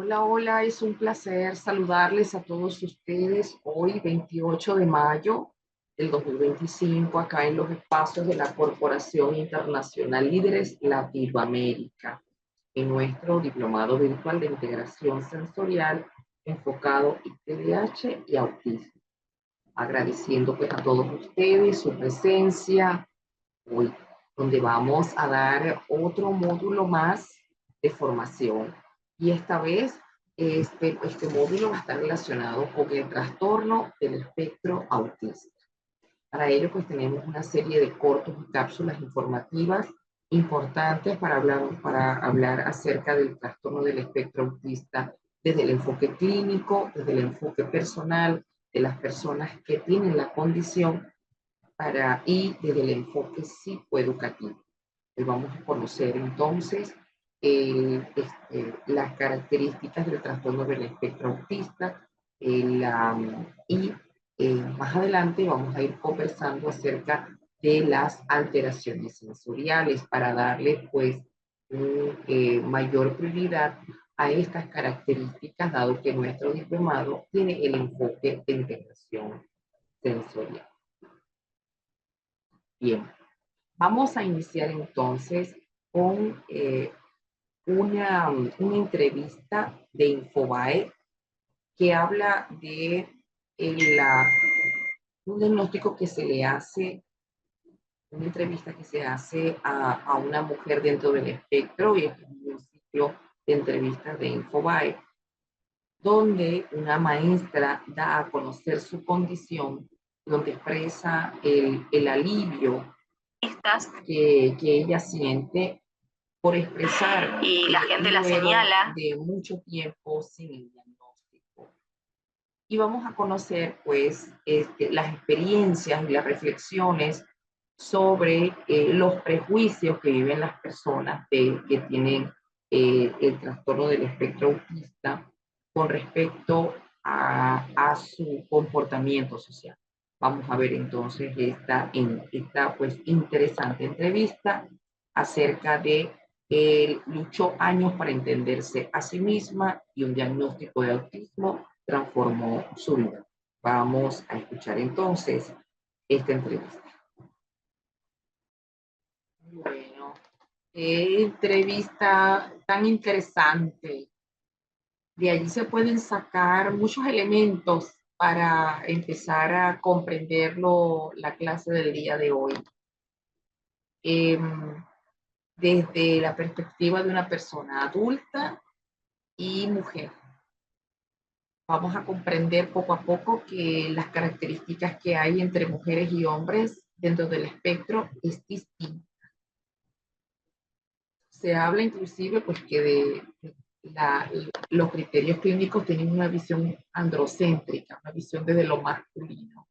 Hola, hola, es un placer saludarles a todos ustedes hoy, 28 de mayo del 2025, acá en los espacios de la Corporación Internacional Líderes Latinoamérica, en nuestro diplomado virtual de integración sensorial enfocado en TDAH y autismo. Agradeciendo pues a todos ustedes su presencia hoy, donde vamos a dar otro módulo más de formación. Y esta vez, este módulo va a estar relacionado con el trastorno del espectro autista. Para ello, pues tenemos una serie de cortos y cápsulas informativas importantes para hablar acerca del trastorno del espectro autista desde el enfoque clínico, desde el enfoque personal de las personas que tienen la condición y desde el enfoque psicoeducativo. Hoy vamos a conocer entonces las características del trastorno del espectro autista y más adelante vamos a ir conversando acerca de las alteraciones sensoriales para darle pues mayor prioridad a estas características, dado que nuestro diplomado tiene el enfoque de integración sensorial. Bien, vamos a iniciar entonces con una entrevista de Infobae que habla de un diagnóstico que se le hace, una entrevista que se hace a una mujer dentro del espectro, y es un ciclo de entrevistas de Infobae, donde una maestra da a conocer su condición, donde expresa el alivio que ella siente por expresar y la gente la señala de mucho tiempo sin el diagnóstico. Y vamos a conocer pues las experiencias y las reflexiones sobre los prejuicios que viven las personas que tienen el trastorno del espectro autista con respecto a su comportamiento social. Vamos a ver entonces esta pues interesante entrevista acerca de luchó años para entenderse a sí misma y un diagnóstico de autismo transformó su vida. Vamos a escuchar entonces esta entrevista. Bueno, qué entrevista tan interesante. De allí se pueden sacar muchos elementos para empezar a comprenderlo la clase del día de hoy. Eh, Desde la perspectiva de una persona adulta y mujer. Vamos a comprender poco a poco que las características que hay entre mujeres y hombres dentro del espectro es distinta. Se habla inclusive pues que los criterios clínicos tienen una visión androcéntrica, una visión desde lo masculino,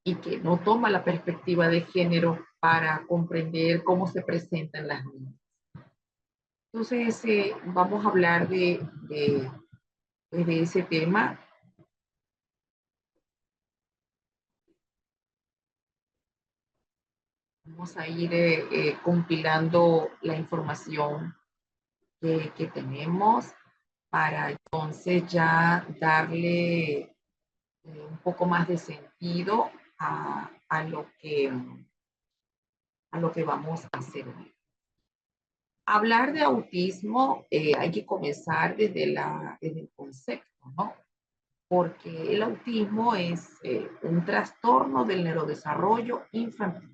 y que no toma la perspectiva de género para comprender cómo se presentan las niñas. Entonces, vamos a hablar de ese tema. Vamos a ir compilando la información que tenemos para entonces ya darle un poco más de sentido a lo que vamos a hacer hoy. Hablar de autismo hay que comenzar desde el concepto, ¿no? Porque el autismo es un trastorno del neurodesarrollo infantil.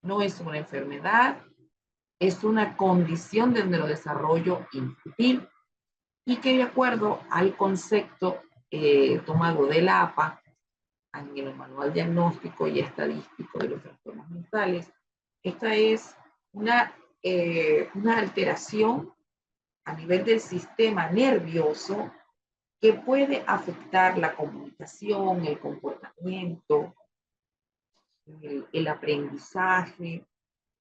No es una enfermedad, es una condición del neurodesarrollo infantil y que de acuerdo al concepto tomado de la APA, en el Manual Diagnóstico y Estadístico de los Trastornos Mentales, esta es una alteración a nivel del sistema nervioso que puede afectar la comunicación, el comportamiento, el aprendizaje,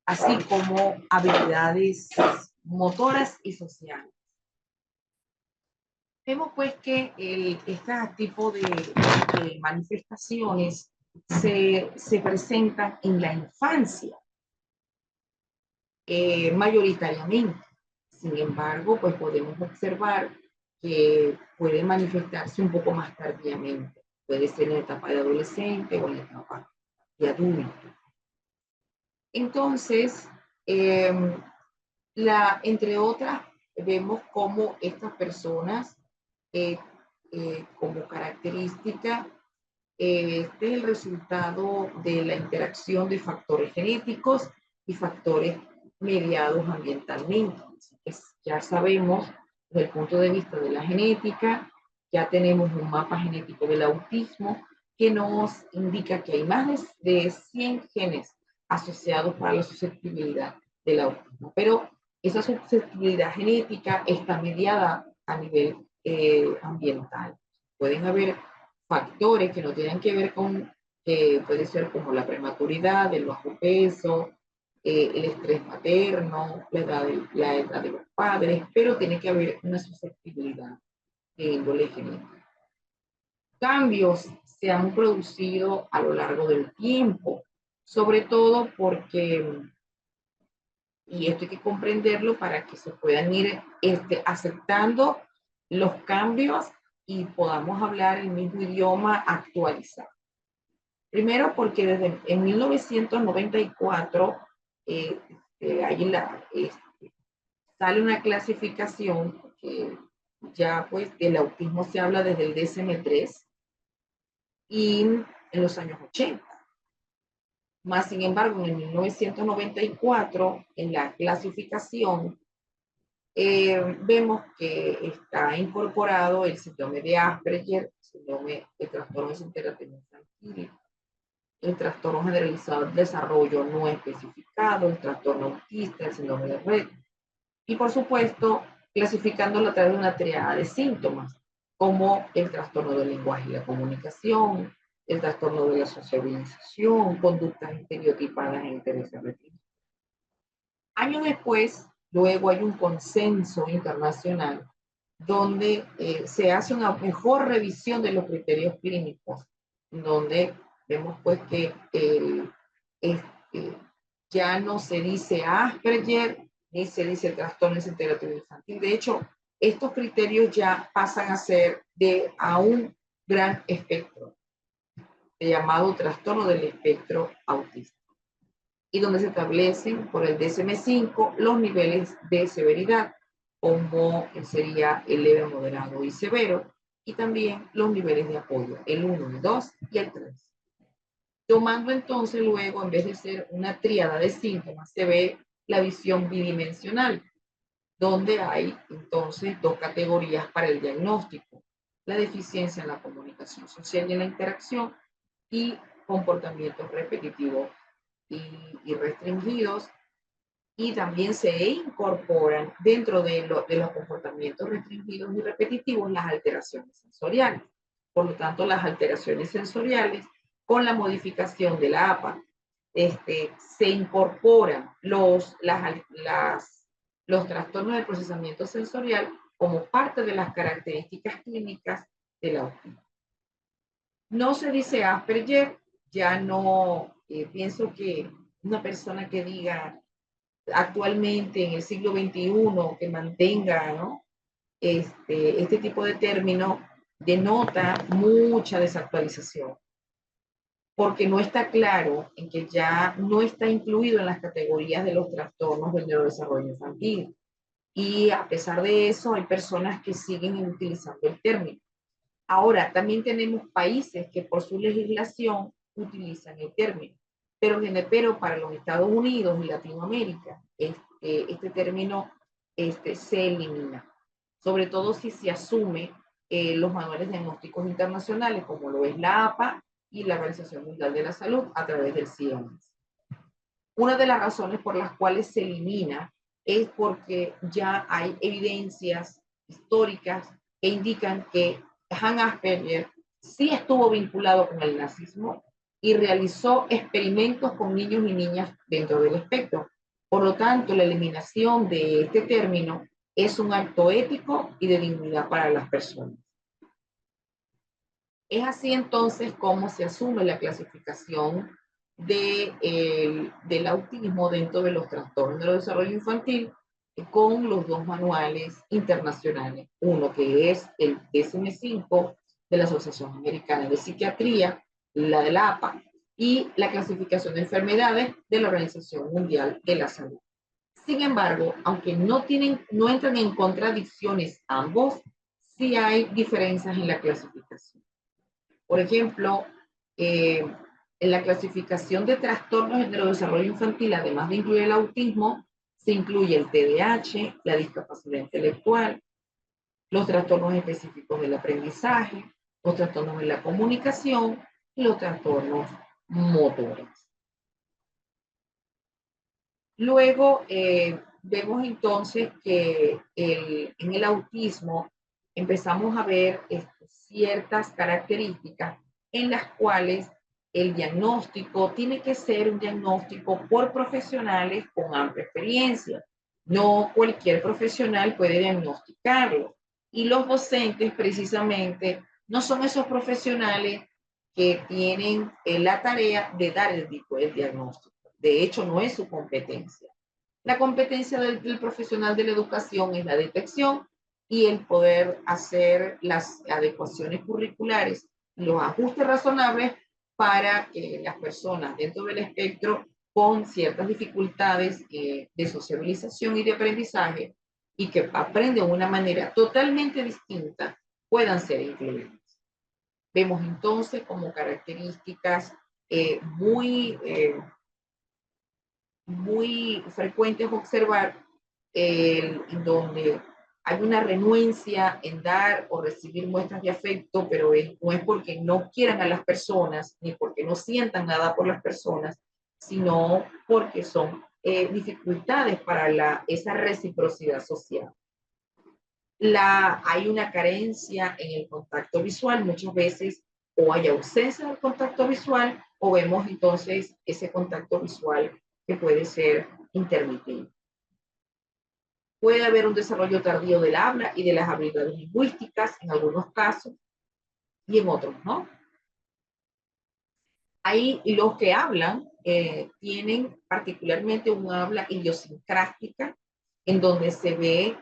así como habilidades motoras y sociales. Vemos pues que este tipo de manifestaciones se presentan en la infancia, mayoritariamente. Sin embargo, pues podemos observar que puede manifestarse un poco más tardíamente. Puede ser en la etapa de adolescente o en la etapa de adulto. Entonces, entre otras, vemos cómo estas personas, eh, como característica, este es el resultado de la interacción de factores genéticos y factores mediados ambientalmente. Así que ya sabemos, desde el punto de vista de la genética, ya tenemos un mapa genético del autismo que nos indica que hay más de 100 genes asociados para la susceptibilidad del autismo. Pero esa susceptibilidad genética está mediada a nivel ambiental. Pueden haber factores que no tienen que ver con, puede ser como la prematuridad, el bajo peso, el estrés materno, la edad de los padres, pero tiene que haber una susceptibilidad de índole genética. Cambios se han producido a lo largo del tiempo, sobre todo porque, y esto hay que comprenderlo para que se puedan ir aceptando los cambios y podamos hablar el mismo idioma actualizado. Primero porque desde en 1994 sale una clasificación que ya pues del autismo se habla desde el DSM-3 y en los años 80. Más sin embargo, en 1994, en la clasificación, vemos que está incorporado el síndrome de Asperger, el síndrome de trastorno de interacción infantil, el trastorno generalizado del desarrollo no especificado, el trastorno autista, el síndrome de Rett, y por supuesto, clasificándolo a través de una triada de síntomas, como el trastorno del lenguaje y la comunicación, el trastorno de la socialización, conductas estereotipadas e intereses reprimidos. Años después, luego hay un consenso internacional donde se hace una mejor revisión de los criterios clínicos, donde vemos pues que ya no se dice Asperger, ni se dice trastorno integrativo infantil. De hecho, estos criterios ya pasan a ser a un gran espectro, llamado trastorno del espectro autista, y donde se establecen por el DSM-5 los niveles de severidad, como sería el leve, moderado y severo, y también los niveles de apoyo, el 1, el 2 y el 3. Tomando entonces luego, en vez de ser una tríada de síntomas, se ve la visión bidimensional, donde hay entonces dos categorías para el diagnóstico: la deficiencia en la comunicación social y en la interacción, y comportamientos repetitivos y restringidos, y también se incorporan dentro de los comportamientos restringidos y repetitivos las alteraciones sensoriales. Por lo tanto, las alteraciones sensoriales, con la modificación de la APA, se incorporan los trastornos del procesamiento sensorial como parte de las características clínicas del autismo. No se dice Asperger, ya no pienso que una persona que diga actualmente en el siglo XXI que mantenga, ¿no?, este tipo de término denota mucha desactualización, porque no está claro en que ya no está incluido en las categorías de los trastornos del neurodesarrollo infantil. Y a pesar de eso, hay personas que siguen utilizando el término. Ahora, también tenemos países que por su legislación utilizan el término, pero para los Estados Unidos y Latinoamérica, este término se elimina, sobre todo si se asume los manuales diagnósticos internacionales, como lo es la APA y la Organización Mundial de la Salud a través del CMS. Una de las razones por las cuales se elimina es porque ya hay evidencias históricas que indican que Hans Asperger sí estuvo vinculado con el nazismo y realizó experimentos con niños y niñas dentro del espectro. Por lo tanto, la eliminación de este término es un acto ético y de dignidad para las personas. Es así entonces como se asume la clasificación del autismo dentro de los trastornos del desarrollo infantil, con los dos manuales internacionales. Uno que es el DSM-5 de la Asociación Americana de Psiquiatría, la de la APA, y la clasificación de enfermedades de la Organización Mundial de la Salud. Sin embargo, aunque no entran en contradicciones ambos, sí hay diferencias en la clasificación. Por ejemplo, en la clasificación de trastornos de neurodesarrollo infantil, además de incluir el autismo, se incluye el TDAH, la discapacidad intelectual, los trastornos específicos del aprendizaje, los trastornos de la comunicación y los trastornos motores. Luego, vemos entonces que en el autismo empezamos a ver ciertas características en las cuales el diagnóstico tiene que ser un diagnóstico por profesionales con amplia experiencia. No cualquier profesional puede diagnosticarlo. Y los docentes precisamente no son esos profesionales que tienen la tarea de dar el diagnóstico. De hecho, no es su competencia. La competencia del profesional de la educación es la detección y el poder hacer las adecuaciones curriculares, los ajustes razonables para que las personas dentro del espectro con ciertas dificultades de sociabilización y de aprendizaje y que aprenden de una manera totalmente distinta puedan ser incluidas. Vemos entonces como características muy frecuentes observar donde hay una renuencia en dar o recibir muestras de afecto, pero no es porque no quieran a las personas, ni porque no sientan nada por las personas, sino porque son dificultades para esa reciprocidad social. Hay una carencia en el contacto visual, muchas veces o hay ausencia del contacto visual o vemos entonces ese contacto visual que puede ser intermitente. Puede haber un desarrollo tardío del habla y de las habilidades lingüísticas en algunos casos y en otros no. Ahí los que hablan tienen particularmente un habla idiosincrática en donde se ve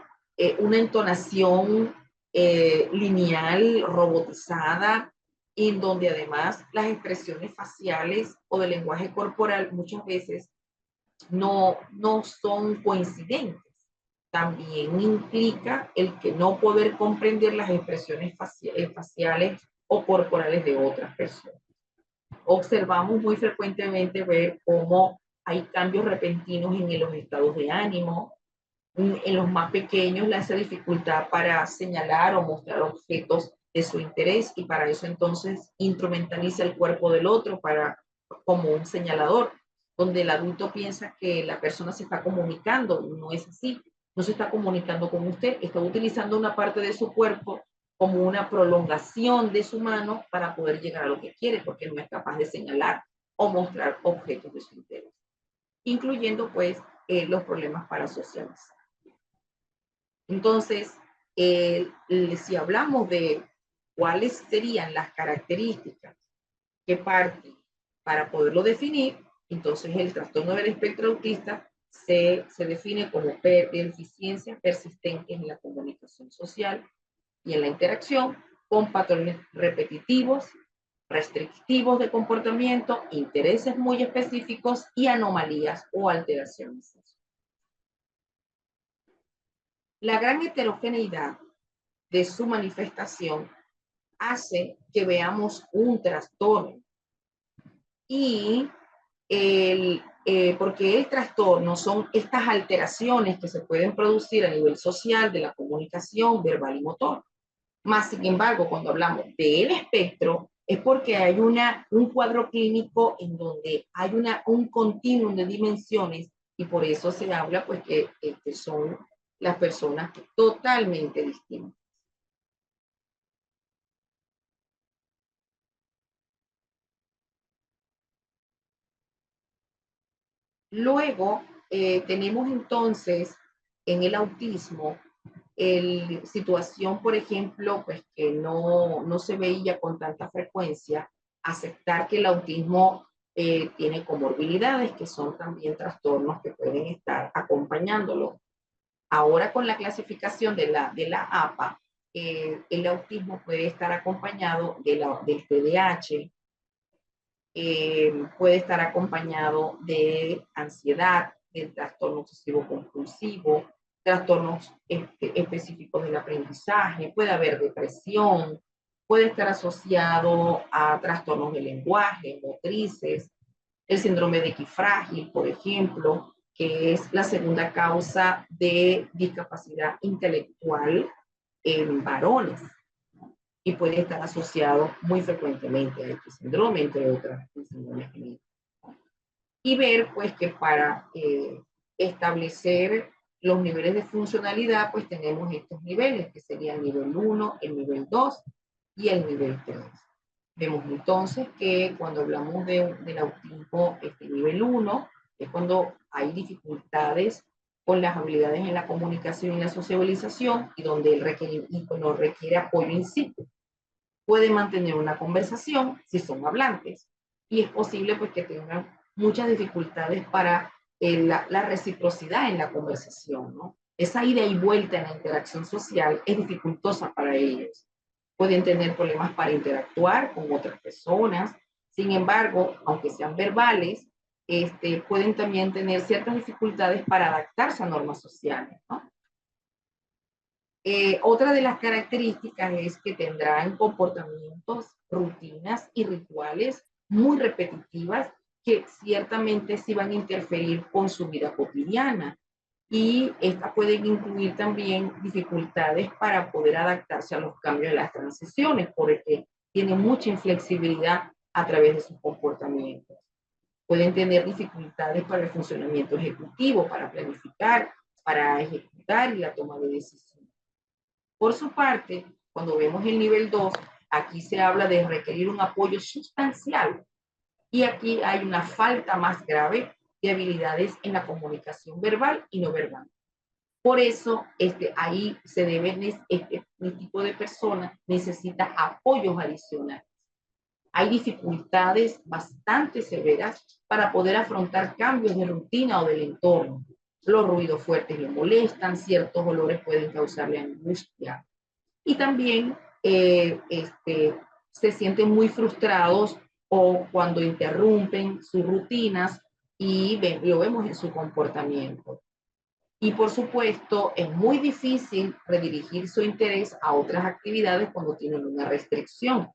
una entonación lineal, robotizada, en donde además las expresiones faciales o del lenguaje corporal muchas veces no son coincidentes. También implica el que no poder comprender las expresiones faciales o corporales de otras personas. Observamos muy frecuentemente ver cómo hay cambios repentinos en los estados de ánimo. En los más pequeños, la hace dificultad para señalar o mostrar objetos de su interés y para eso entonces instrumentaliza el cuerpo del otro como un señalador, donde el adulto piensa que la persona se está comunicando, no es así, no se está comunicando con usted, está utilizando una parte de su cuerpo como una prolongación de su mano para poder llegar a lo que quiere, porque no es capaz de señalar o mostrar objetos de su interés, incluyendo pues los problemas para socializar. Entonces, si hablamos de cuáles serían las características que parten para poderlo definir, entonces el trastorno del espectro autista se define como deficiencias persistentes en la comunicación social y en la interacción con patrones repetitivos, restrictivos de comportamiento, intereses muy específicos y anomalías o alteraciones. La gran heterogeneidad de su manifestación hace que veamos un trastorno y porque el trastorno son estas alteraciones que se pueden producir a nivel social de la comunicación verbal y motor. Más sin embargo, cuando hablamos del espectro, es porque hay un cuadro clínico en donde hay un continuum de dimensiones y por eso se habla pues que son las personas totalmente distintas. Luego, tenemos entonces en el autismo situación, por ejemplo, pues que no se veía con tanta frecuencia, aceptar que el autismo tiene comorbilidades, que son también trastornos que pueden estar acompañándolo. Ahora con la clasificación de la APA, el autismo puede estar acompañado del TDAH, puede estar acompañado de ansiedad, del trastorno obsesivo compulsivo, trastornos específicos del aprendizaje, puede haber depresión, puede estar asociado a trastornos del lenguaje, motrices, el síndrome de Equifrágil, por ejemplo, que es la segunda causa de discapacidad intelectual en varones y puede estar asociado muy frecuentemente a este síndrome, entre otras síndromes genéticos. Y ver, pues, que para establecer los niveles de funcionalidad, pues tenemos estos niveles, que sería el nivel 1, el nivel 2 y el nivel 3. Vemos entonces que cuando hablamos del autismo nivel 1, es cuando hay dificultades con las habilidades en la comunicación y la sociabilización y donde no requiere apoyo in situ. Puede mantener una conversación si son hablantes y es posible pues que tengan muchas dificultades para la reciprocidad en la conversación, ¿no? Esa ida y vuelta en la interacción social es dificultosa para ellos. Pueden tener problemas para interactuar con otras personas. Sin embargo, aunque sean verbales, pueden también tener ciertas dificultades para adaptarse a normas sociales, ¿no? Otra de las características es que tendrán comportamientos, rutinas y rituales muy repetitivas que ciertamente sí van a interferir con su vida cotidiana. Y estas pueden incluir también dificultades para poder adaptarse a los cambios de las transiciones, porque tienen mucha inflexibilidad a través de sus comportamientos. Pueden tener dificultades para el funcionamiento ejecutivo, para planificar, para ejecutar y la toma de decisiones. Por su parte, cuando vemos el nivel 2, aquí se habla de requerir un apoyo sustancial y aquí hay una falta más grave de habilidades en la comunicación verbal y no verbal. Por eso, ahí se debe, este tipo de persona necesita apoyos adicionales. Hay dificultades bastante severas para poder afrontar cambios de rutina o del entorno. Los ruidos fuertes le molestan, ciertos olores pueden causarle angustia, y también se sienten muy frustrados o cuando interrumpen sus rutinas y lo vemos en su comportamiento. Y por supuesto, es muy difícil redirigir su interés a otras actividades cuando tienen una restricción.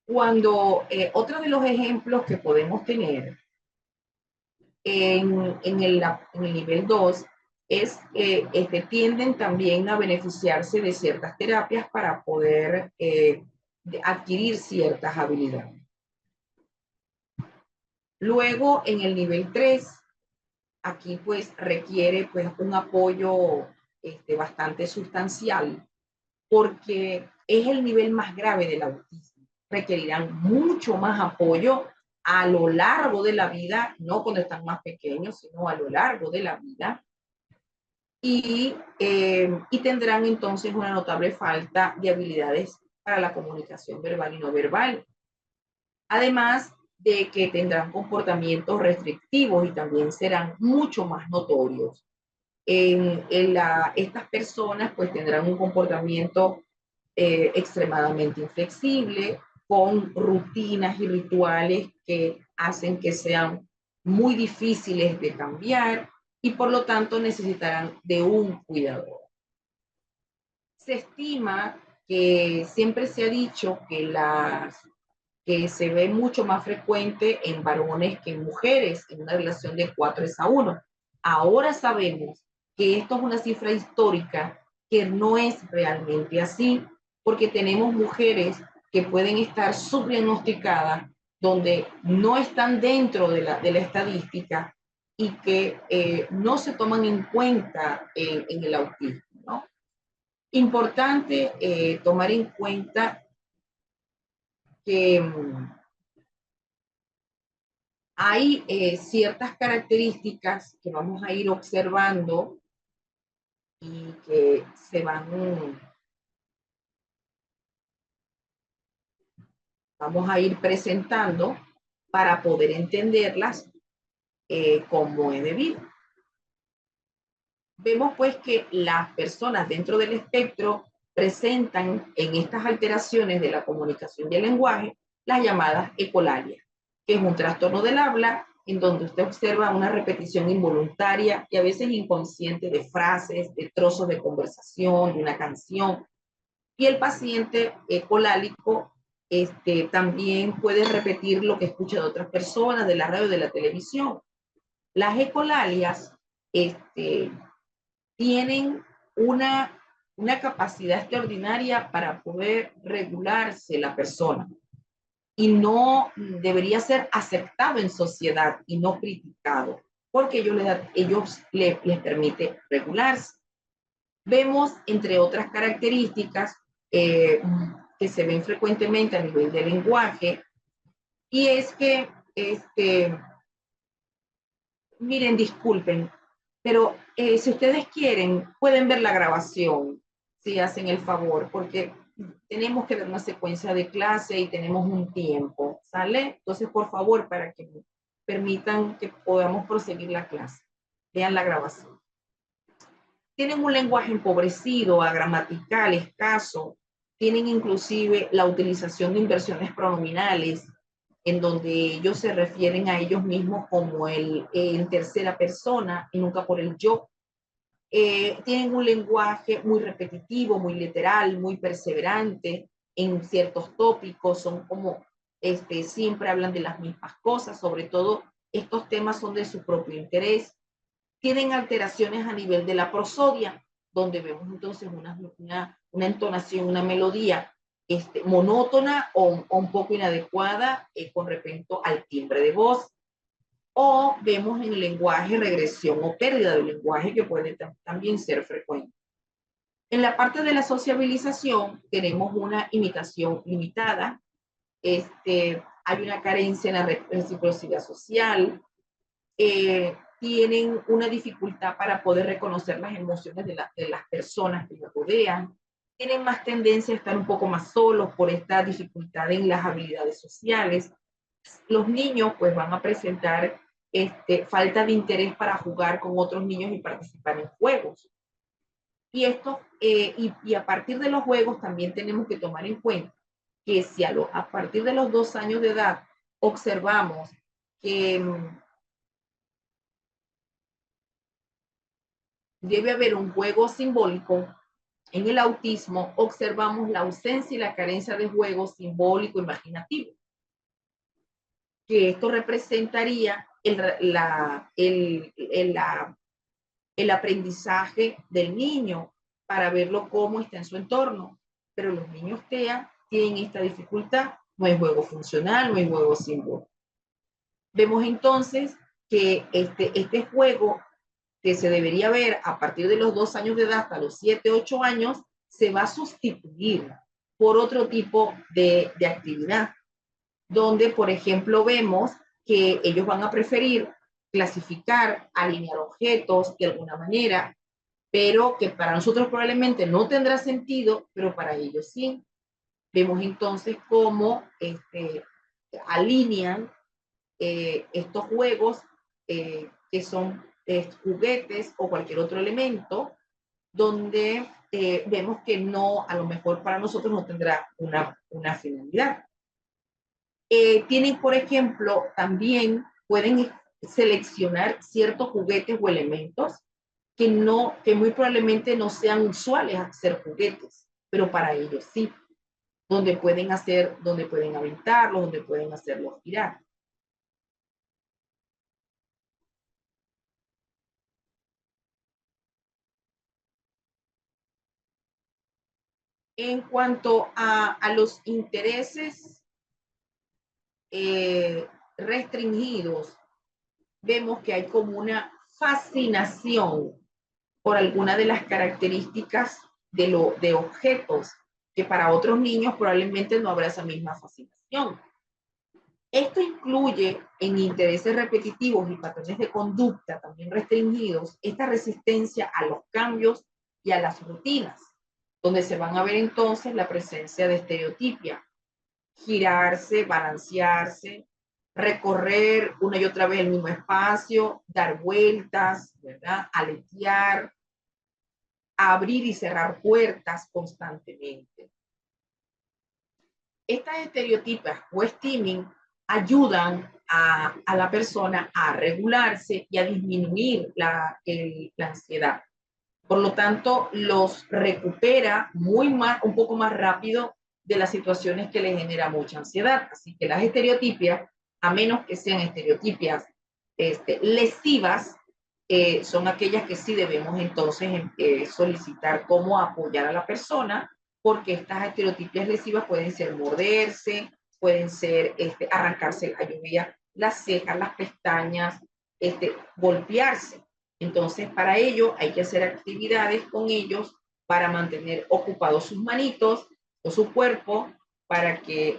Otro de los ejemplos que podemos tener en el nivel 2 es que tienden también a beneficiarse de ciertas terapias para poder adquirir ciertas habilidades. Luego, en el nivel 3, aquí pues requiere pues un apoyo bastante sustancial porque es el nivel más grave del autismo. Requerirán mucho más apoyo a lo largo de la vida, no cuando están más pequeños, sino a lo largo de la vida. Y tendrán entonces una notable falta de habilidades para la comunicación verbal y no verbal. Además de que tendrán comportamientos restrictivos y también serán mucho más notorios. Estas personas pues tendrán un comportamiento extremadamente inflexible, con rutinas y rituales que hacen que sean muy difíciles de cambiar y por lo tanto necesitarán de un cuidador. Se estima que siempre se ha dicho que se ve mucho más frecuente en varones que en mujeres, en una relación de 4:1. Ahora sabemos que esto es una cifra histórica que no es realmente así, porque tenemos mujeres que pueden estar subdiagnosticadas, donde no están dentro de la estadística y que no se toman en cuenta en el autismo, ¿no? Importante tomar en cuenta que hay ciertas características que vamos a ir observando y que vamos a ir presentando para poder entenderlas como es debido. Vemos pues que las personas dentro del espectro presentan en estas alteraciones de la comunicación y el lenguaje las llamadas ecolalias, que es un trastorno del habla en donde usted observa una repetición involuntaria y a veces inconsciente de frases, de trozos de conversación, de una canción. Y el paciente ecolálico también puede repetir lo que escucha de otras personas, de la radio, de la televisión. Las ecolalias tienen una capacidad extraordinaria para poder regularse la persona y no debería ser aceptado en sociedad y no criticado, porque ellos les permite regularse. Vemos, entre otras características que se ven frecuentemente a nivel del lenguaje, y es que, miren, disculpen, pero si ustedes quieren, pueden ver la grabación, si hacen el favor, porque tenemos que ver una secuencia de clase y tenemos un tiempo, ¿sale? Entonces, por favor, para que permitan que podamos proseguir la clase, vean la grabación. Tienen un lenguaje empobrecido, agramatical, escaso, tienen inclusive la utilización de inversiones pronominales, en donde ellos se refieren a ellos mismos como en tercera persona y nunca por el yo. Tienen un lenguaje muy repetitivo, muy literal, muy perseverante en ciertos tópicos, son como, siempre hablan de las mismas cosas, sobre todo estos temas son de su propio interés. Tienen alteraciones a nivel de la prosodia, donde vemos entonces una entonación, una melodía monótona o un poco inadecuada con respecto al timbre de voz. O vemos en el lenguaje regresión o pérdida del lenguaje, que puede también ser frecuente. En la parte de la sociabilización tenemos una imitación limitada, hay una carencia en la reciprocidad social, tienen una dificultad para poder reconocer las emociones de las personas que los rodean, tienen más tendencia a estar un poco más solos por esta dificultad en las habilidades sociales. Los niños pues van a presentar falta de interés para jugar con otros niños y participar en juegos. Y a partir de los juegos también tenemos que tomar en cuenta que si a partir de los 2 años de edad observamos que debe haber un juego simbólico, en el autismo observamos la ausencia y la carencia de juego simbólico imaginativo, que esto representaría el aprendizaje del niño para verlo cómo está en su entorno. Pero los niños TEA tienen esta dificultad, no hay juego funcional, no hay juego simbólico. Vemos entonces que este juego que se debería ver a partir de los 2 años de edad hasta los 7, 8 años, se va a sustituir por otro tipo de actividad, donde, por ejemplo, vemos que ellos van a preferir clasificar, alinear objetos de alguna manera, pero que para nosotros probablemente no tendrá sentido, pero para ellos sí. Vemos entonces cómo alinean estos juegos que son juguetes o cualquier otro elemento, donde vemos que no, a lo mejor para nosotros no tendrá una finalidad. Tienen, por ejemplo, también pueden seleccionar ciertos juguetes o elementos que muy probablemente no sean usuales ser juguetes, pero para ellos sí, donde pueden aventarlos, donde pueden hacerlos girar. En cuanto a los intereses restringidos, vemos que hay como una fascinación por alguna de las características de objetos que para otros niños probablemente no habrá esa misma fascinación. Esto incluye en intereses repetitivos y patrones de conducta también restringidos esta resistencia a los cambios y a las rutinas, donde se van a ver entonces la presencia de estereotipia, girarse, balancearse, recorrer una y otra vez el mismo espacio, dar vueltas, ¿verdad? Aletear, abrir y cerrar puertas constantemente. Estas estereotipas o steaming ayudan a la persona a regularse y a disminuir la ansiedad. Por lo tanto, los recupera un poco más rápido de las situaciones que les genera mucha ansiedad. Así que las estereotipias, a menos que sean estereotipias lesivas, son aquellas que sí debemos entonces solicitar cómo apoyar a la persona, porque estas estereotipias lesivas pueden ser morderse, pueden ser arrancarse la lluvia, las cejas, las pestañas, golpearse. Entonces, para ello hay que hacer actividades con ellos para mantener ocupados sus manitos o su cuerpo para que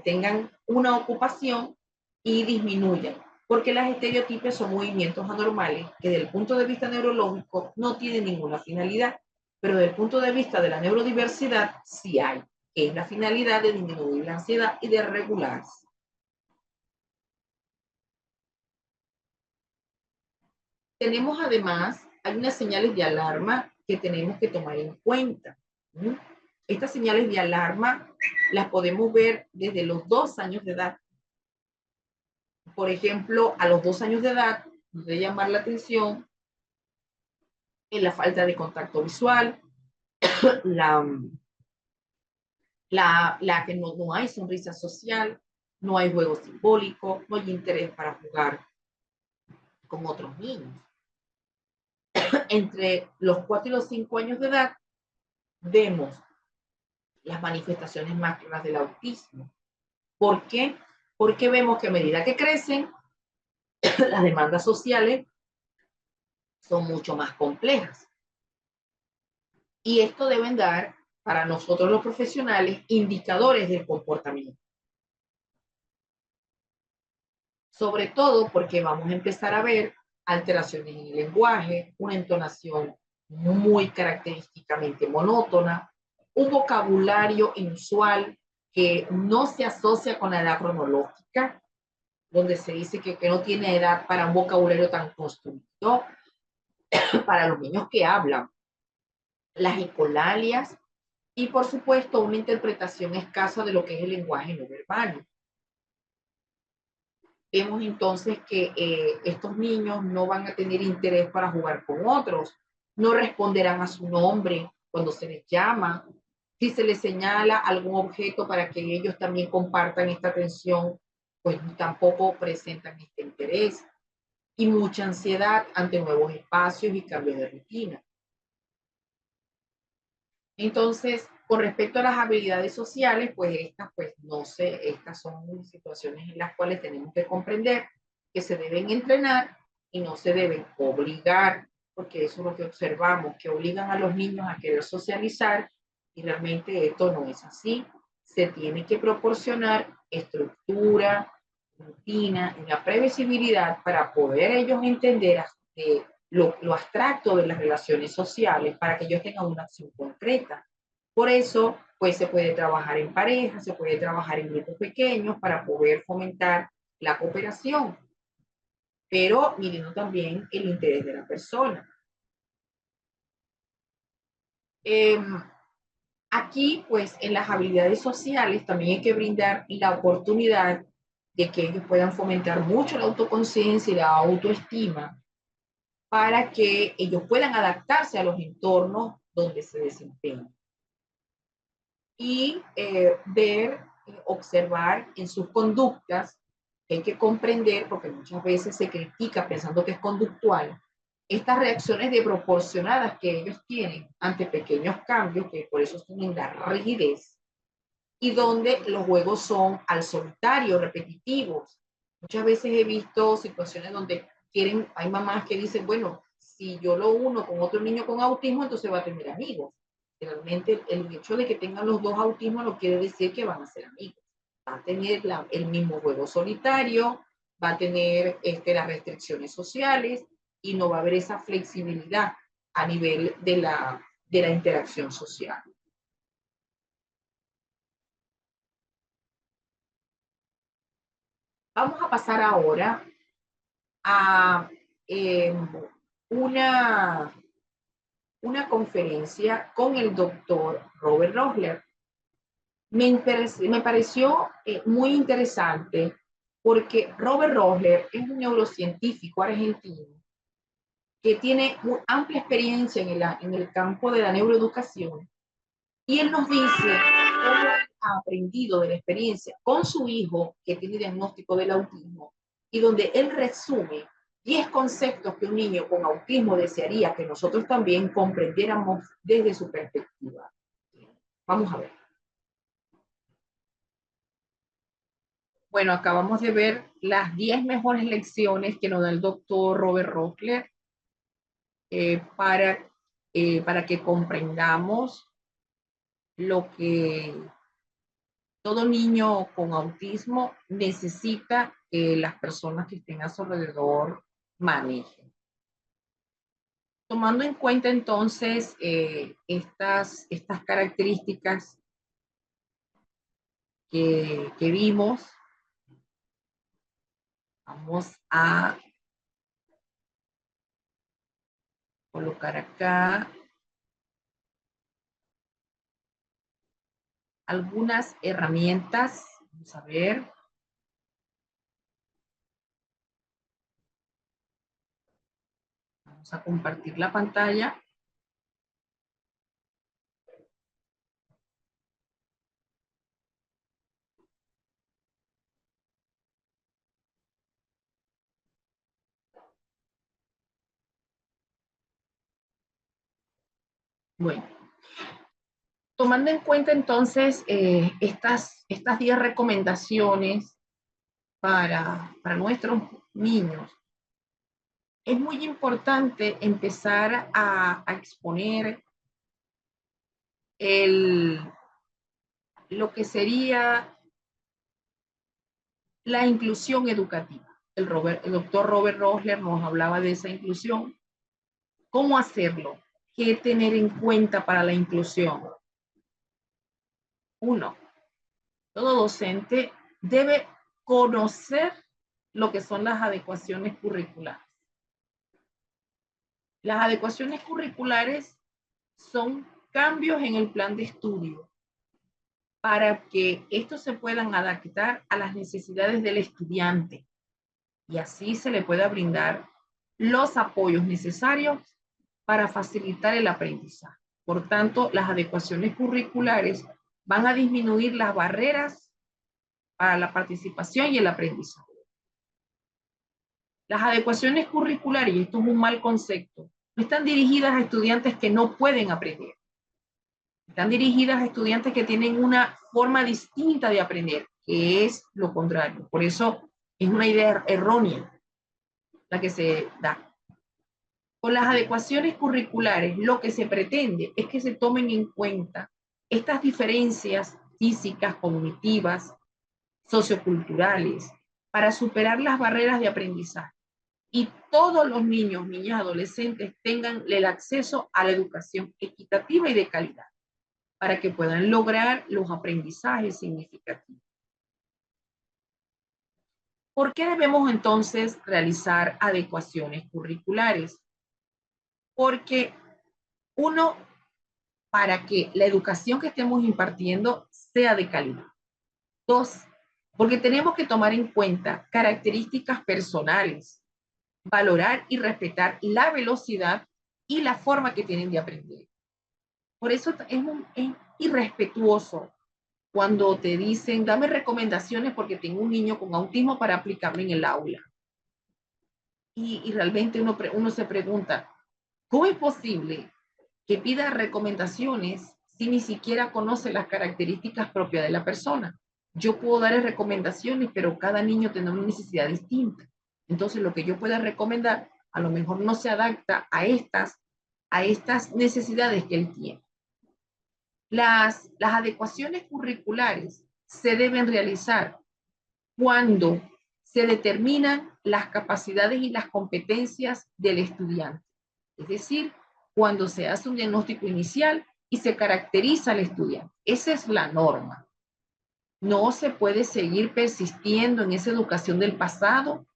tengan una ocupación y disminuyan. Porque las estereotipias son movimientos anormales que desde el punto de vista neurológico no tienen ninguna finalidad, pero desde el punto de vista de la neurodiversidad sí hay, que es la finalidad de disminuir la ansiedad y de regularse. Tenemos además, hay unas señales de alarma que tenemos que tomar en cuenta. Estas señales de alarma las podemos ver desde los 2 años de edad. Por ejemplo, a los 2 años de edad, nos debe llamar la atención en la falta de contacto visual, la que no hay sonrisa social, no hay juego simbólico, no hay interés para jugar con otros niños. Entre los 4 y los 5 años de edad, vemos las manifestaciones más claras del autismo. ¿Por qué? Porque vemos que a medida que crecen, las demandas sociales son mucho más complejas. Y esto deben dar, para nosotros los profesionales, indicadores del comportamiento. Sobre todo porque vamos a empezar a ver alteraciones en el lenguaje, una entonación muy característicamente monótona, un vocabulario inusual que no se asocia con la edad cronológica, donde se dice que no tiene edad para un vocabulario tan construido para los niños que hablan, las ecolalias y por supuesto una interpretación escasa de lo que es el lenguaje no verbal. Vemos entonces que estos niños no van a tener interés para jugar con otros, no responderán a su nombre cuando se les llama, si se les señala algún objeto para que ellos también compartan esta atención, pues tampoco presentan este interés, y mucha ansiedad ante nuevos espacios y cambios de rutina. Entonces, con respecto a las habilidades sociales, pues no sé, estas son situaciones en las cuales tenemos que comprender que se deben entrenar y no se deben obligar, porque eso es lo que observamos, que obligan a los niños a querer socializar y realmente esto no es así. Se tiene que proporcionar estructura, rutina y la previsibilidad para poder ellos entender lo abstracto de las relaciones sociales para que ellos tengan una acción concreta. Por eso, pues se puede trabajar en pareja, se puede trabajar en grupos pequeños para poder fomentar la cooperación, pero midiendo también el interés de la persona. Aquí, pues en las habilidades sociales también hay que brindar la oportunidad de que ellos puedan fomentar mucho la autoconciencia y la autoestima para que ellos puedan adaptarse a los entornos donde se desempeñan. Y ver, observar en sus conductas, hay que comprender, porque muchas veces se critica pensando que es conductual, estas reacciones desproporcionadas que ellos tienen ante pequeños cambios, que por eso tienen la rigidez, y donde los juegos son al solitario, repetitivos. Muchas veces he visto situaciones donde hay mamás que dicen, bueno, si yo lo uno con otro niño con autismo, entonces va a tener amigos. Realmente el hecho de que tengan los dos autismos no quiere decir que van a ser amigos. Va a tener el mismo juego solitario, va a tener las restricciones sociales y no va a haber esa flexibilidad a nivel de la interacción social. Vamos a pasar ahora a una conferencia con el doctor Robert Rossler. Me pareció muy interesante porque Robert Rossler es un neurocientífico argentino que tiene una amplia experiencia en el campo de la neuroeducación, y él nos dice cómo ha aprendido de la experiencia con su hijo que tiene diagnóstico del autismo, y donde él resume 10 conceptos que un niño con autismo desearía que nosotros también comprendiéramos desde su perspectiva. Vamos a ver. Bueno, acabamos de ver las 10 mejores lecciones que nos da el doctor Robert Rossler para que comprendamos lo que todo niño con autismo necesita que las personas que estén a su alrededor manejen. Tomando en cuenta entonces estas características que vimos, vamos a colocar acá algunas herramientas. Vamos a ver. Vamos a compartir la pantalla. Bueno, tomando en cuenta entonces estas 10 recomendaciones para nuestros niños, es muy importante empezar a exponer lo que sería la inclusión educativa. El doctor Robert Rossler nos hablaba de esa inclusión. ¿Cómo hacerlo? ¿Qué tener en cuenta para la inclusión? Uno, todo docente debe conocer lo que son las adecuaciones curriculares. Las adecuaciones curriculares son cambios en el plan de estudio para que estos se puedan adaptar a las necesidades del estudiante y así se le pueda brindar los apoyos necesarios para facilitar el aprendizaje. Por tanto, las adecuaciones curriculares van a disminuir las barreras para la participación y el aprendizaje. Las adecuaciones curriculares, y esto es un mal concepto, no están dirigidas a estudiantes que no pueden aprender. Están dirigidas a estudiantes que tienen una forma distinta de aprender, que es lo contrario. Por eso es una idea errónea la que se da. Con las adecuaciones curriculares, lo que se pretende es que se tomen en cuenta estas diferencias físicas, cognitivas, socioculturales, para superar las barreras de aprendizaje. Y todos los niños, niñas, adolescentes tengan el acceso a la educación equitativa y de calidad, para que puedan lograr los aprendizajes significativos. ¿Por qué debemos entonces realizar adecuaciones curriculares? Porque uno, para que la educación que estemos impartiendo sea de calidad. Dos, porque tenemos que tomar en cuenta características personales, valorar y respetar la velocidad y la forma que tienen de aprender. Por eso es irrespetuoso cuando te dicen, dame recomendaciones porque tengo un niño con autismo para aplicarlo en el aula. Y realmente uno se pregunta, ¿cómo es posible que pida recomendaciones si ni siquiera conoce las características propias de la persona? Yo puedo darle recomendaciones, pero cada niño tiene una necesidad distinta. Entonces, lo que yo pueda recomendar a lo mejor no se adapta a estas necesidades que él tiene. Las adecuaciones curriculares se deben realizar cuando se determinan las capacidades y las competencias del estudiante. Es decir, cuando se hace un diagnóstico inicial y se caracteriza al estudiante. Esa es la norma. No se puede seguir persistiendo en esa educación del pasado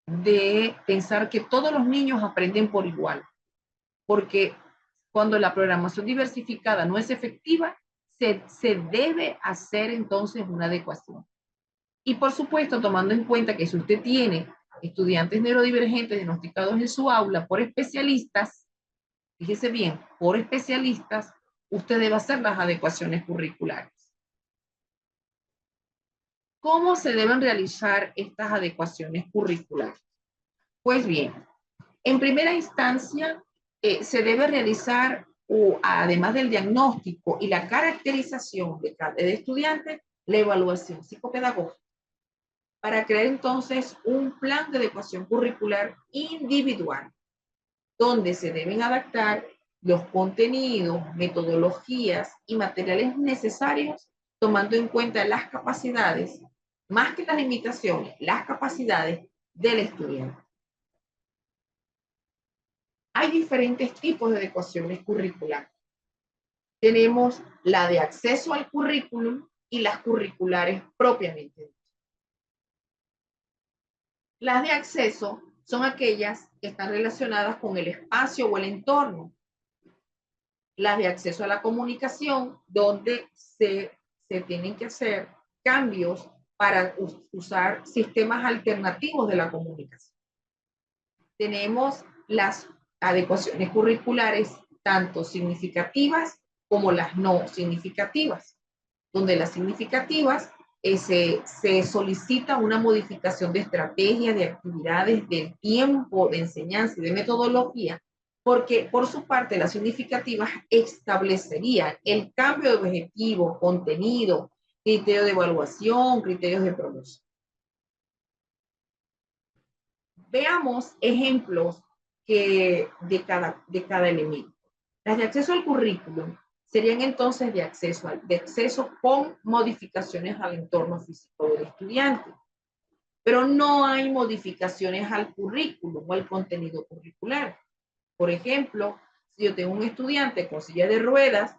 de pensar que todos los niños aprenden por igual, porque cuando la programación diversificada no es efectiva, se debe hacer entonces una adecuación. Y por supuesto, tomando en cuenta que si usted tiene estudiantes neurodivergentes diagnosticados en su aula por especialistas, fíjese bien, por especialistas, usted debe hacer las adecuaciones curriculares. ¿Cómo se deben realizar estas adecuaciones curriculares? Pues bien, en primera instancia, se debe realizar, además del diagnóstico y la caracterización de cada estudiante, la evaluación psicopedagógica, para crear entonces un plan de adecuación curricular individual, donde se deben adaptar los contenidos, metodologías y materiales necesarios, tomando en cuenta las capacidades, más que las limitaciones, las capacidades del estudiante. Hay diferentes tipos de adecuaciones curriculares. Tenemos la de acceso al currículum y las curriculares propiamente dichas. Las de acceso son aquellas que están relacionadas con el espacio o el entorno. Las de acceso a la comunicación, donde se tienen que hacer cambios para usar sistemas alternativos de la comunicación. Tenemos las adecuaciones curriculares, tanto significativas como las no significativas, donde las significativas se solicita una modificación de estrategias, de actividades, del tiempo de enseñanza y de metodología, porque por su parte las significativas establecerían el cambio de objetivo, contenido, criterio de evaluación, criterios de promoción. Veamos ejemplos de cada elemento. Las de acceso al currículum serían entonces de acceso con modificaciones al entorno físico del estudiante. Pero no hay modificaciones al currículum o al contenido curricular. Por ejemplo, si yo tengo un estudiante con silla de ruedas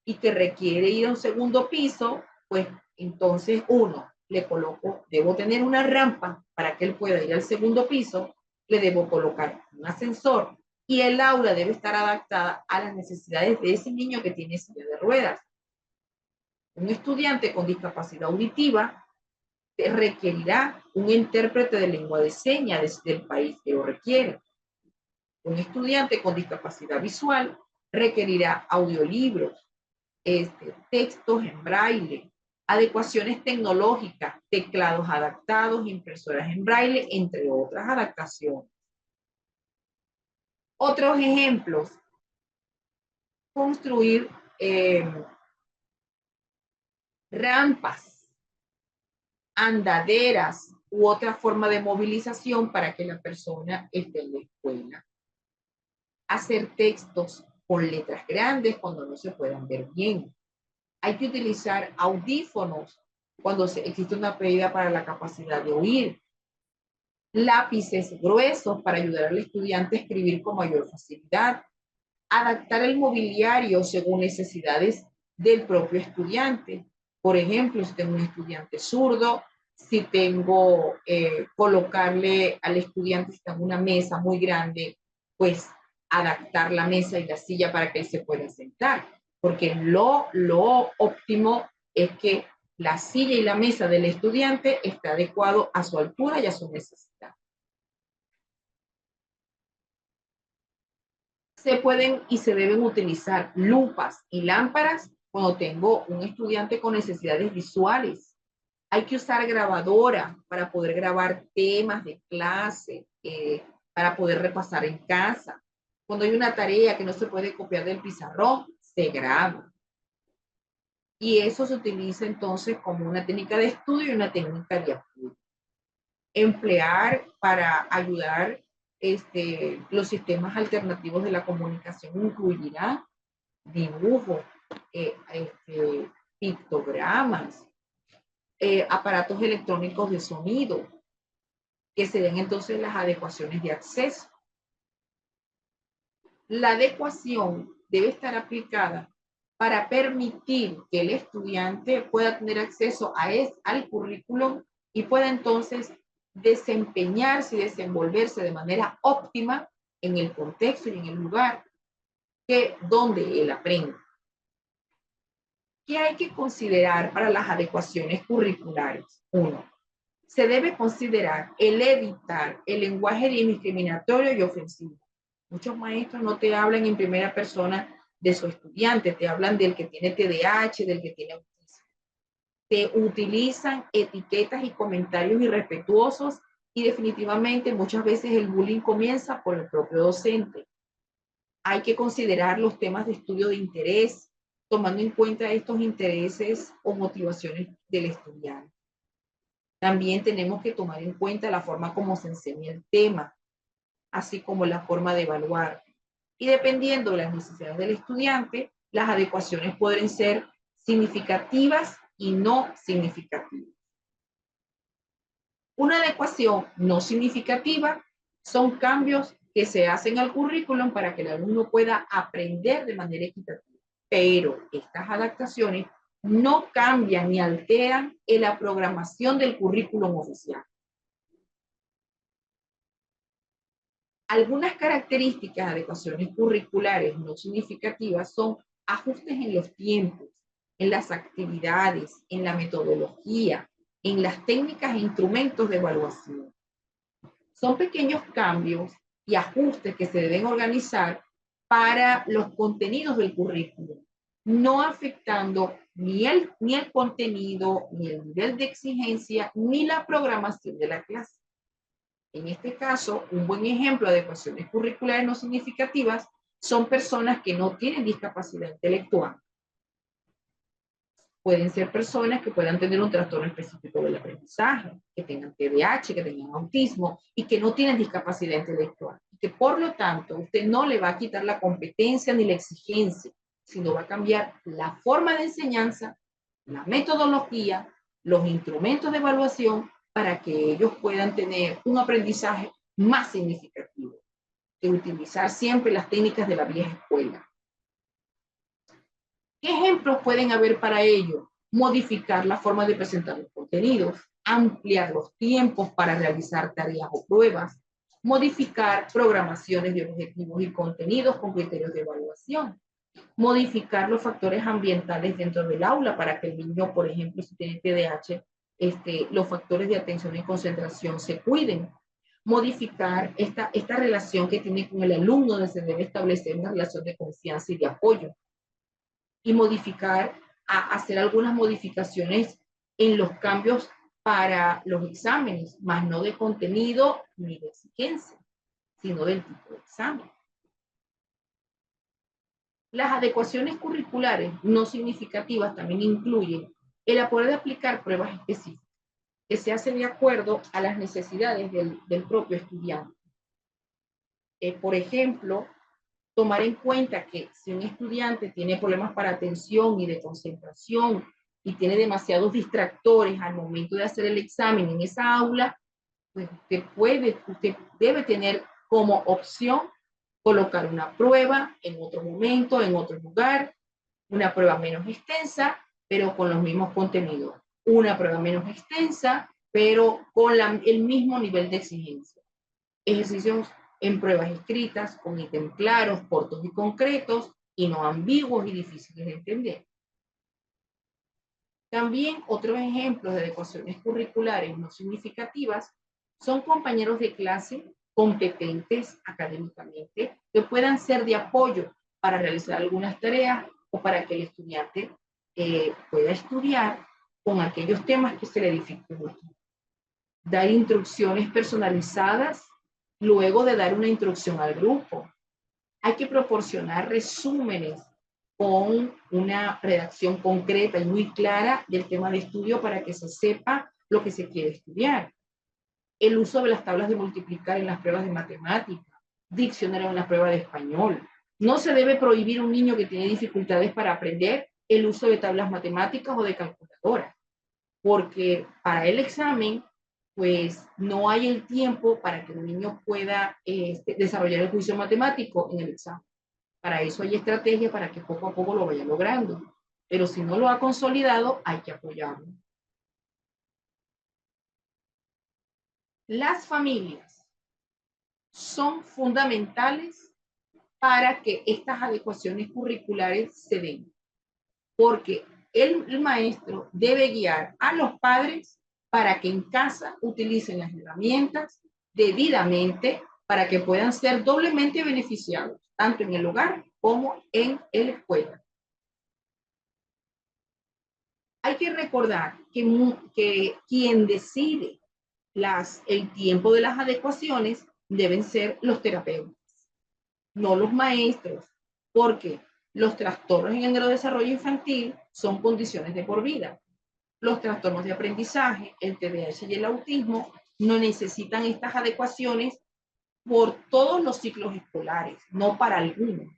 y que requiere ir a un segundo piso, pues entonces debo tener una rampa para que él pueda ir al segundo piso, le debo colocar un ascensor y el aula debe estar adaptada a las necesidades de ese niño que tiene silla de ruedas. Un estudiante con discapacidad auditiva requerirá un intérprete de lengua de señas desde el país que lo requiere. Un estudiante con discapacidad visual requerirá audiolibros, textos en braille, adecuaciones tecnológicas, teclados adaptados, impresoras en braille, entre otras adaptaciones. Otros ejemplos: construir rampas, andaderas u otra forma de movilización para que la persona esté en la escuela. Hacer textos con letras grandes cuando no se puedan ver bien. Hay que utilizar audífonos cuando existe una pérdida para la capacidad de oír. Lápices gruesos para ayudar al estudiante a escribir con mayor facilidad. Adaptar el mobiliario según necesidades del propio estudiante. Por ejemplo, si tengo un estudiante zurdo, si tengo colocarle al estudiante, si tengo una mesa muy grande, pues adaptar la mesa y la silla para que él se pueda sentar. Porque lo óptimo es que la silla y la mesa del estudiante esté adecuado a su altura y a su necesidad. Se pueden y se deben utilizar lupas y lámparas cuando tengo un estudiante con necesidades visuales. Hay que usar grabadora para poder grabar temas de clase, para poder repasar en casa. Cuando hay una tarea que no se puede copiar del pizarrón, se graba. Y eso se utiliza entonces como una técnica de estudio y una técnica de apoyo. Emplear para ayudar los sistemas alternativos de la comunicación incluirán dibujos, pictogramas, aparatos electrónicos de sonido, que serían entonces las adecuaciones de acceso. La adecuación debe estar aplicada para permitir que el estudiante pueda tener acceso al currículum y pueda entonces desempeñarse y desenvolverse de manera óptima en el contexto y en el lugar donde él aprende. ¿Qué hay que considerar para las adecuaciones curriculares? 1. Se debe considerar el evitar el lenguaje discriminatorio y ofensivo. Muchos maestros no te hablan en primera persona de su estudiante, te hablan del que tiene TDAH, del que tiene autismo. Te utilizan etiquetas y comentarios irrespetuosos y definitivamente muchas veces el bullying comienza por el propio docente. Hay que considerar los temas de estudio de interés, tomando en cuenta estos intereses o motivaciones del estudiante. También tenemos que tomar en cuenta la forma como se enseña el tema, así como la forma de evaluar. Y dependiendo de las necesidades del estudiante, las adecuaciones pueden ser significativas y no significativas. Una adecuación no significativa son cambios que se hacen al currículum para que el alumno pueda aprender de manera equitativa. Pero estas adaptaciones no cambian ni alteran en la programación del currículum oficial. Algunas características de adecuaciones curriculares no significativas son ajustes en los tiempos, en las actividades, en la metodología, en las técnicas e instrumentos de evaluación. Son pequeños cambios y ajustes que se deben organizar para los contenidos del currículum, no afectando ni el contenido, ni el nivel de exigencia, ni la programación de la clase. En este caso, un buen ejemplo de adecuaciones curriculares no significativas son personas que no tienen discapacidad intelectual. Pueden ser personas que puedan tener un trastorno específico del aprendizaje, que tengan TDAH, que tengan autismo y que no tienen discapacidad intelectual. Y que por lo tanto usted no le va a quitar la competencia ni la exigencia, sino va a cambiar la forma de enseñanza, la metodología, los instrumentos de evaluación para que ellos puedan tener un aprendizaje más significativo, de utilizar siempre las técnicas de la vieja escuela. ¿Qué ejemplos pueden haber para ello? Modificar la forma de presentar los contenidos, ampliar los tiempos para realizar tareas o pruebas, modificar programaciones de objetivos y contenidos con criterios de evaluación, modificar los factores ambientales dentro del aula para que el niño, por ejemplo, si tiene TDAH, los factores de atención y concentración se cuiden, modificar esta relación que tiene con el alumno, donde se debe establecer una relación de confianza y de apoyo, y hacer algunas modificaciones en los cambios para los exámenes, más no de contenido ni de exigencia, sino del tipo de examen. Las adecuaciones curriculares no significativas también incluyen el poder aplicar pruebas específicas que se hacen de acuerdo a las necesidades del propio estudiante. Por ejemplo, tomar en cuenta que si un estudiante tiene problemas para atención y de concentración y tiene demasiados distractores al momento de hacer el examen en esa aula, pues usted debe tener como opción colocar una prueba en otro momento, en otro lugar, una prueba menos extensa, pero con los mismos contenidos. Una prueba menos extensa, pero con el mismo nivel de exigencia. Ejercicios en pruebas escritas, con ítems claros, cortos y concretos, y no ambiguos y difíciles de entender. También otros ejemplos de adecuaciones curriculares no significativas son compañeros de clase competentes académicamente que puedan ser de apoyo para realizar algunas tareas o para que el estudiante pueda estudiar con aquellos temas que se le dificultan. Dar instrucciones personalizadas luego de dar una instrucción al grupo. Hay que proporcionar resúmenes con una redacción concreta y muy clara del tema de estudio para que se sepa lo que se quiere estudiar. El uso de las tablas de multiplicar en las pruebas de matemática, diccionario en las pruebas de español. No se debe prohibir a un niño que tiene dificultades para aprender el uso de tablas matemáticas o de calculadoras, porque para el examen pues no hay el tiempo para que el niño pueda desarrollar el juicio matemático en el examen. Para eso hay estrategia para que poco a poco lo vaya logrando. Pero si no lo ha consolidado, hay que apoyarlo. Las familias son fundamentales para que estas adecuaciones curriculares se den, porque el maestro debe guiar a los padres para que en casa utilicen las herramientas debidamente para que puedan ser doblemente beneficiados, tanto en el hogar como en la escuela. Hay que recordar que quien decide el tiempo de las adecuaciones deben ser los terapeutas, no los maestros, porque los trastornos en el neurodesarrollo infantil son condiciones de por vida. Los trastornos de aprendizaje, el TDAH y el autismo no necesitan estas adecuaciones por todos los ciclos escolares, no para algunos.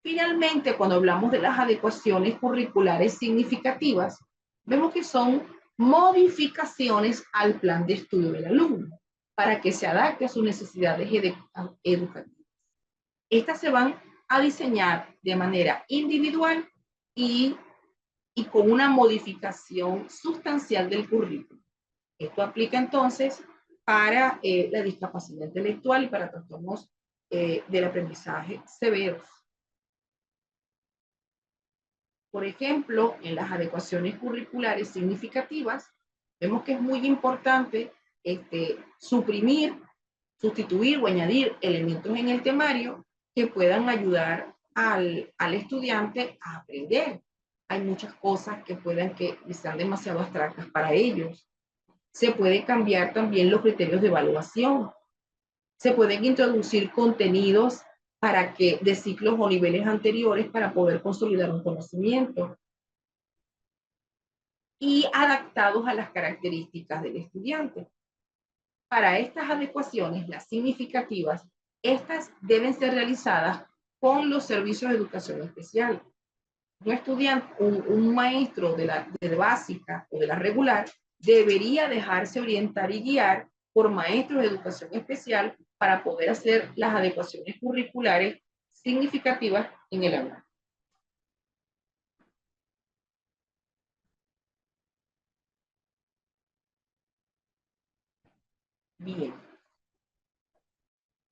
Finalmente, cuando hablamos de las adecuaciones curriculares significativas, vemos que son modificaciones al plan de estudio del alumno para que se adapte a sus necesidades educativas. Estas se van a diseñar de manera individual y con una modificación sustancial del currículo. Esto aplica entonces para la discapacidad intelectual y para trastornos del aprendizaje severos. Por ejemplo, en las adecuaciones curriculares significativas, vemos que es muy importante suprimir, sustituir o añadir elementos en el temario que puedan ayudar al estudiante a aprender. Hay muchas cosas que sean demasiado abstractas para ellos. Se puede cambiar también los criterios de evaluación. Se pueden introducir contenidos de ciclos o niveles anteriores para poder consolidar un conocimiento y adaptados a las características del estudiante. Para estas adecuaciones, las significativas, estas deben ser realizadas con los servicios de educación especial. Un estudiante, un maestro de básica o de la regular debería dejarse orientar y guiar por maestros de educación especial para poder hacer las adecuaciones curriculares significativas en el aula. Bien.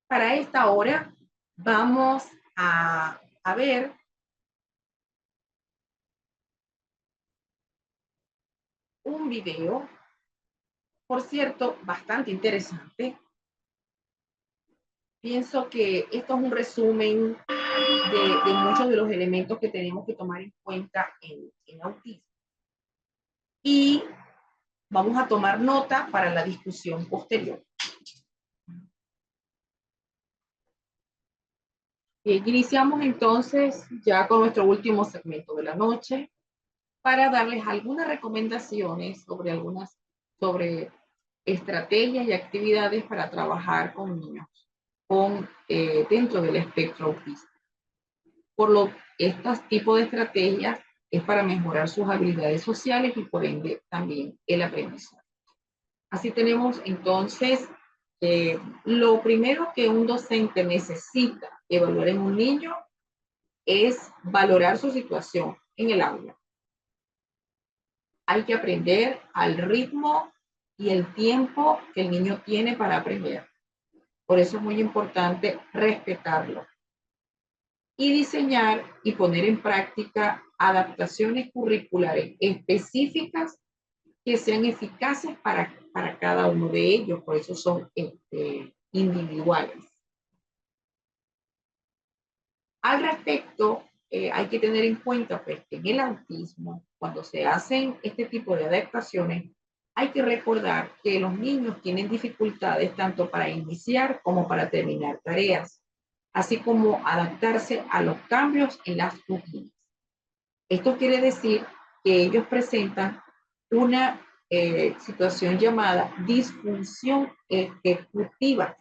Para esta hora vamos a ver un video, por cierto, bastante interesante. Pienso que esto es un resumen de muchos de los elementos que tenemos que tomar en cuenta en autismo. Y vamos a tomar nota para la discusión posterior. Iniciamos entonces ya con nuestro último segmento de la noche para darles algunas recomendaciones sobre estrategias y actividades para trabajar con niños dentro del espectro autista. Estos tipos de estrategias es para mejorar sus habilidades sociales y por ende también el aprendizaje. Así tenemos entonces lo primero que un docente necesita evaluar en un niño es valorar su situación en el aula. Hay que aprender al ritmo y el tiempo que el niño tiene para aprender. Por eso es muy importante respetarlo. Y diseñar y poner en práctica adaptaciones curriculares específicas que sean eficaces para cada uno de ellos. Por eso son individuales. Al respecto, hay que tener en cuenta pues, que en el autismo, cuando se hacen este tipo de adaptaciones, hay que recordar que los niños tienen dificultades tanto para iniciar como para terminar tareas, así como adaptarse a los cambios en las rutinas. Esto quiere decir que ellos presentan una situación llamada disfunción ejecutiva,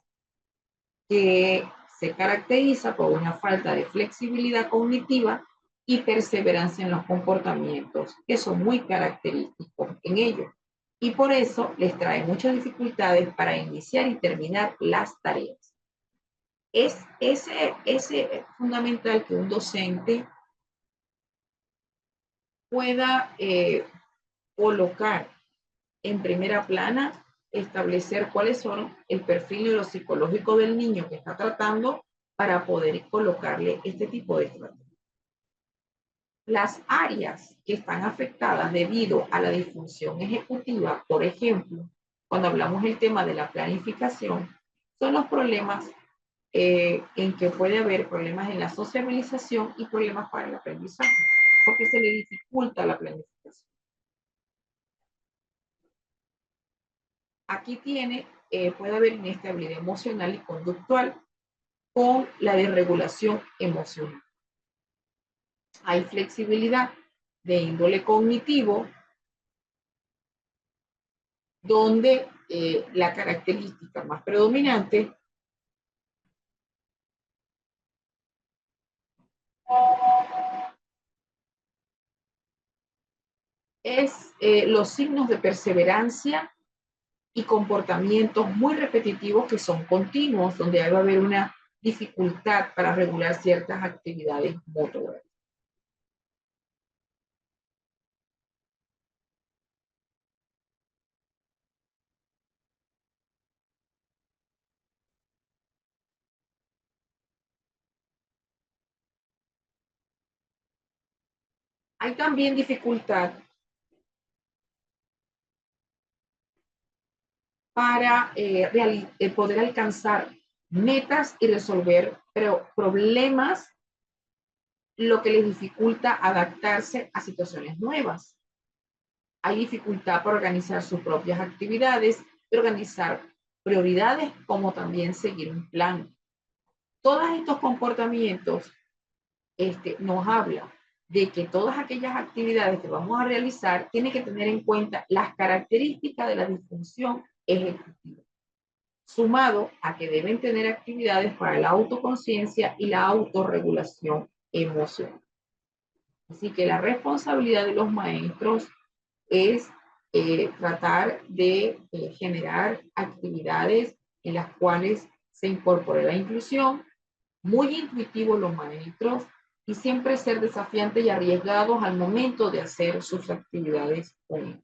que se caracteriza por una falta de flexibilidad cognitiva y perseverancia en los comportamientos, que son muy característicos en ellos. y por eso les trae muchas dificultades para iniciar y terminar las tareas. Es fundamental que un docente pueda colocar en primera plana, establecer cuáles son el perfil neuropsicológico del niño que está tratando para poder colocarle este tipo de estrategia. Las áreas que están afectadas debido a la disfunción ejecutiva, por ejemplo, cuando hablamos del tema de la planificación, son los problemas en que puede haber problemas en la sociabilización y problemas para el aprendizaje, porque se le dificulta la planificación. Aquí puede haber inestabilidad emocional y conductual con la desregulación emocional. Hay flexibilidad de índole cognitivo, donde la característica más predominante es los signos de perseverancia y comportamientos muy repetitivos que son continuos, donde va a haber una dificultad para regular ciertas actividades motoras. Hay también dificultad para poder alcanzar metas y resolver problemas, lo que les dificulta adaptarse a situaciones nuevas. Hay dificultad para organizar sus propias actividades, organizar prioridades, como también seguir un plan. Todos estos comportamientos nos hablan de que todas aquellas actividades que vamos a realizar tienen que tener en cuenta las características de la disfunción ejecutiva, sumado a que deben tener actividades para la autoconciencia y la autorregulación emocional. Así que la responsabilidad de los maestros es tratar de generar actividades en las cuales se incorpore la inclusión, muy intuitivos los maestros y siempre ser desafiantes y arriesgados al momento de hacer sus actividades con ellos.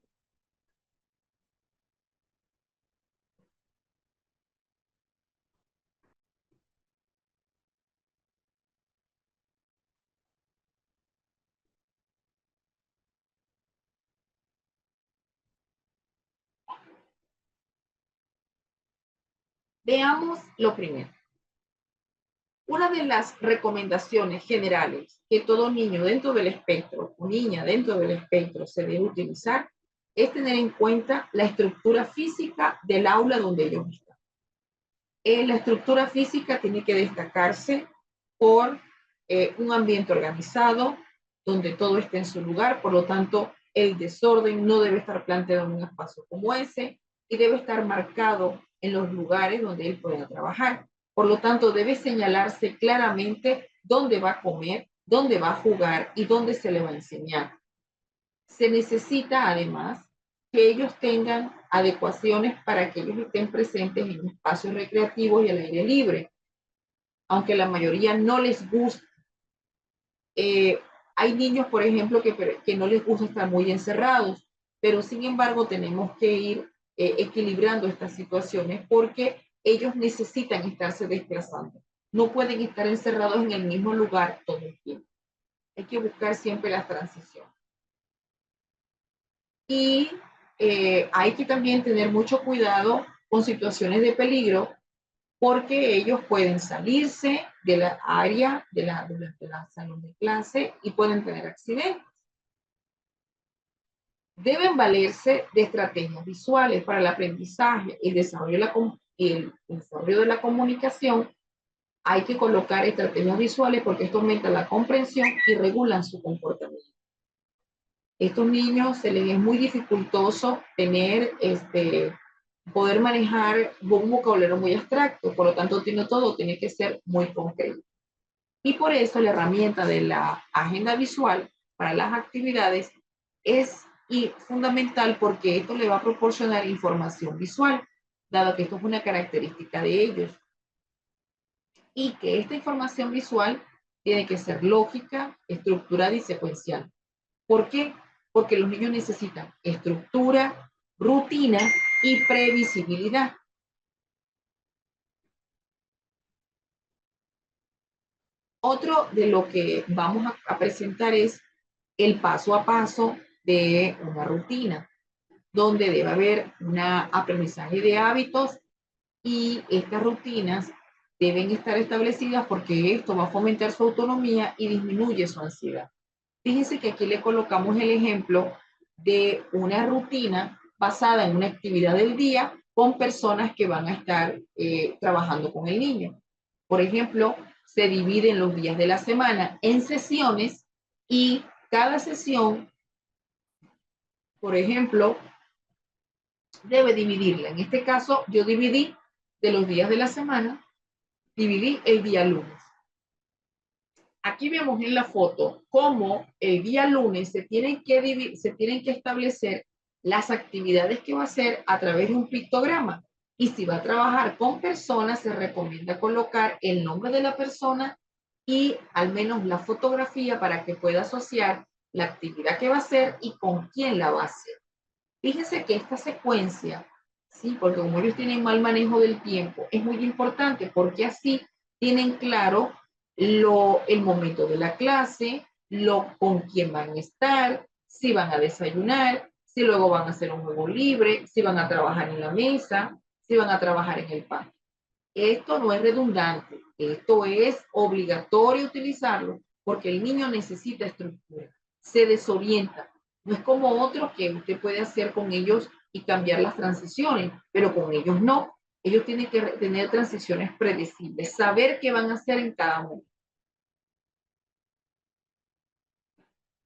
Veamos lo primero. Una de las recomendaciones generales que todo niño dentro del espectro o niña dentro del espectro se debe utilizar es tener en cuenta la estructura física del aula donde ellos están. La estructura física tiene que destacarse por un ambiente organizado, donde todo esté en su lugar, por lo tanto, el desorden no debe estar planteado en un espacio como ese y debe estar marcado en los lugares donde él pueda trabajar. Por lo tanto, debe señalarse claramente dónde va a comer, dónde va a jugar y dónde se le va a enseñar. Se necesita, además, que ellos tengan adecuaciones para que ellos estén presentes en espacios recreativos y al aire libre, aunque la mayoría no les gusta. Hay niños, por ejemplo, que no les gusta estar muy encerrados, pero sin embargo tenemos que ir equilibrando estas situaciones porque ellos necesitan estarse desplazando. No pueden estar encerrados en el mismo lugar todo el tiempo. Hay que buscar siempre las transiciones. Y hay que también tener mucho cuidado con situaciones de peligro porque ellos pueden salirse de la área de la salón de clase y pueden tener accidentes. Deben valerse de estrategias visuales para el aprendizaje y el desarrollo de la comunicación. Hay que colocar estrategias visuales porque esto aumenta la comprensión y regulan su comportamiento. Estos niños se les es muy dificultoso poder manejar un vocabulario muy abstracto, por lo tanto todo tiene que ser muy concreto. Y por eso la herramienta de la agenda visual para las actividades es y fundamental porque esto le va a proporcionar información visual, dado que esto es una característica de ellos. Y que esta información visual tiene que ser lógica, estructurada y secuencial. ¿Por qué? Porque los niños necesitan estructura, rutina y previsibilidad. Otro de lo que vamos a presentar es el paso a paso de una rutina, donde debe haber un aprendizaje de hábitos y estas rutinas deben estar establecidas porque esto va a fomentar su autonomía y disminuye su ansiedad. Fíjense que aquí le colocamos el ejemplo de una rutina basada en una actividad del día con personas que van a estar trabajando con el niño. Por ejemplo, se dividen los días de la semana en sesiones y cada sesión, por ejemplo, debe dividirla. En este caso, yo dividí de los días de la semana, dividí el día lunes. Aquí vemos en la foto cómo el día lunes se tienen que establecer las actividades que va a hacer a través de un pictograma. Y si va a trabajar con personas, se recomienda colocar el nombre de la persona y al menos la fotografía para que pueda asociar la actividad que va a hacer y con quién la va a hacer. Fíjense que esta secuencia, ¿sí? Porque como ellos tienen mal manejo del tiempo, es muy importante porque así tienen claro el momento de la clase, con quién van a estar, si van a desayunar, si luego van a hacer un juego libre, si van a trabajar en la mesa, si van a trabajar en el patio. Esto no es redundante, esto es obligatorio utilizarlo porque el niño necesita estructura, se desorienta. No es como otros que usted puede hacer con ellos y cambiar las transiciones, pero con ellos no. Ellos tienen que tener transiciones predecibles, saber qué van a hacer en cada momento.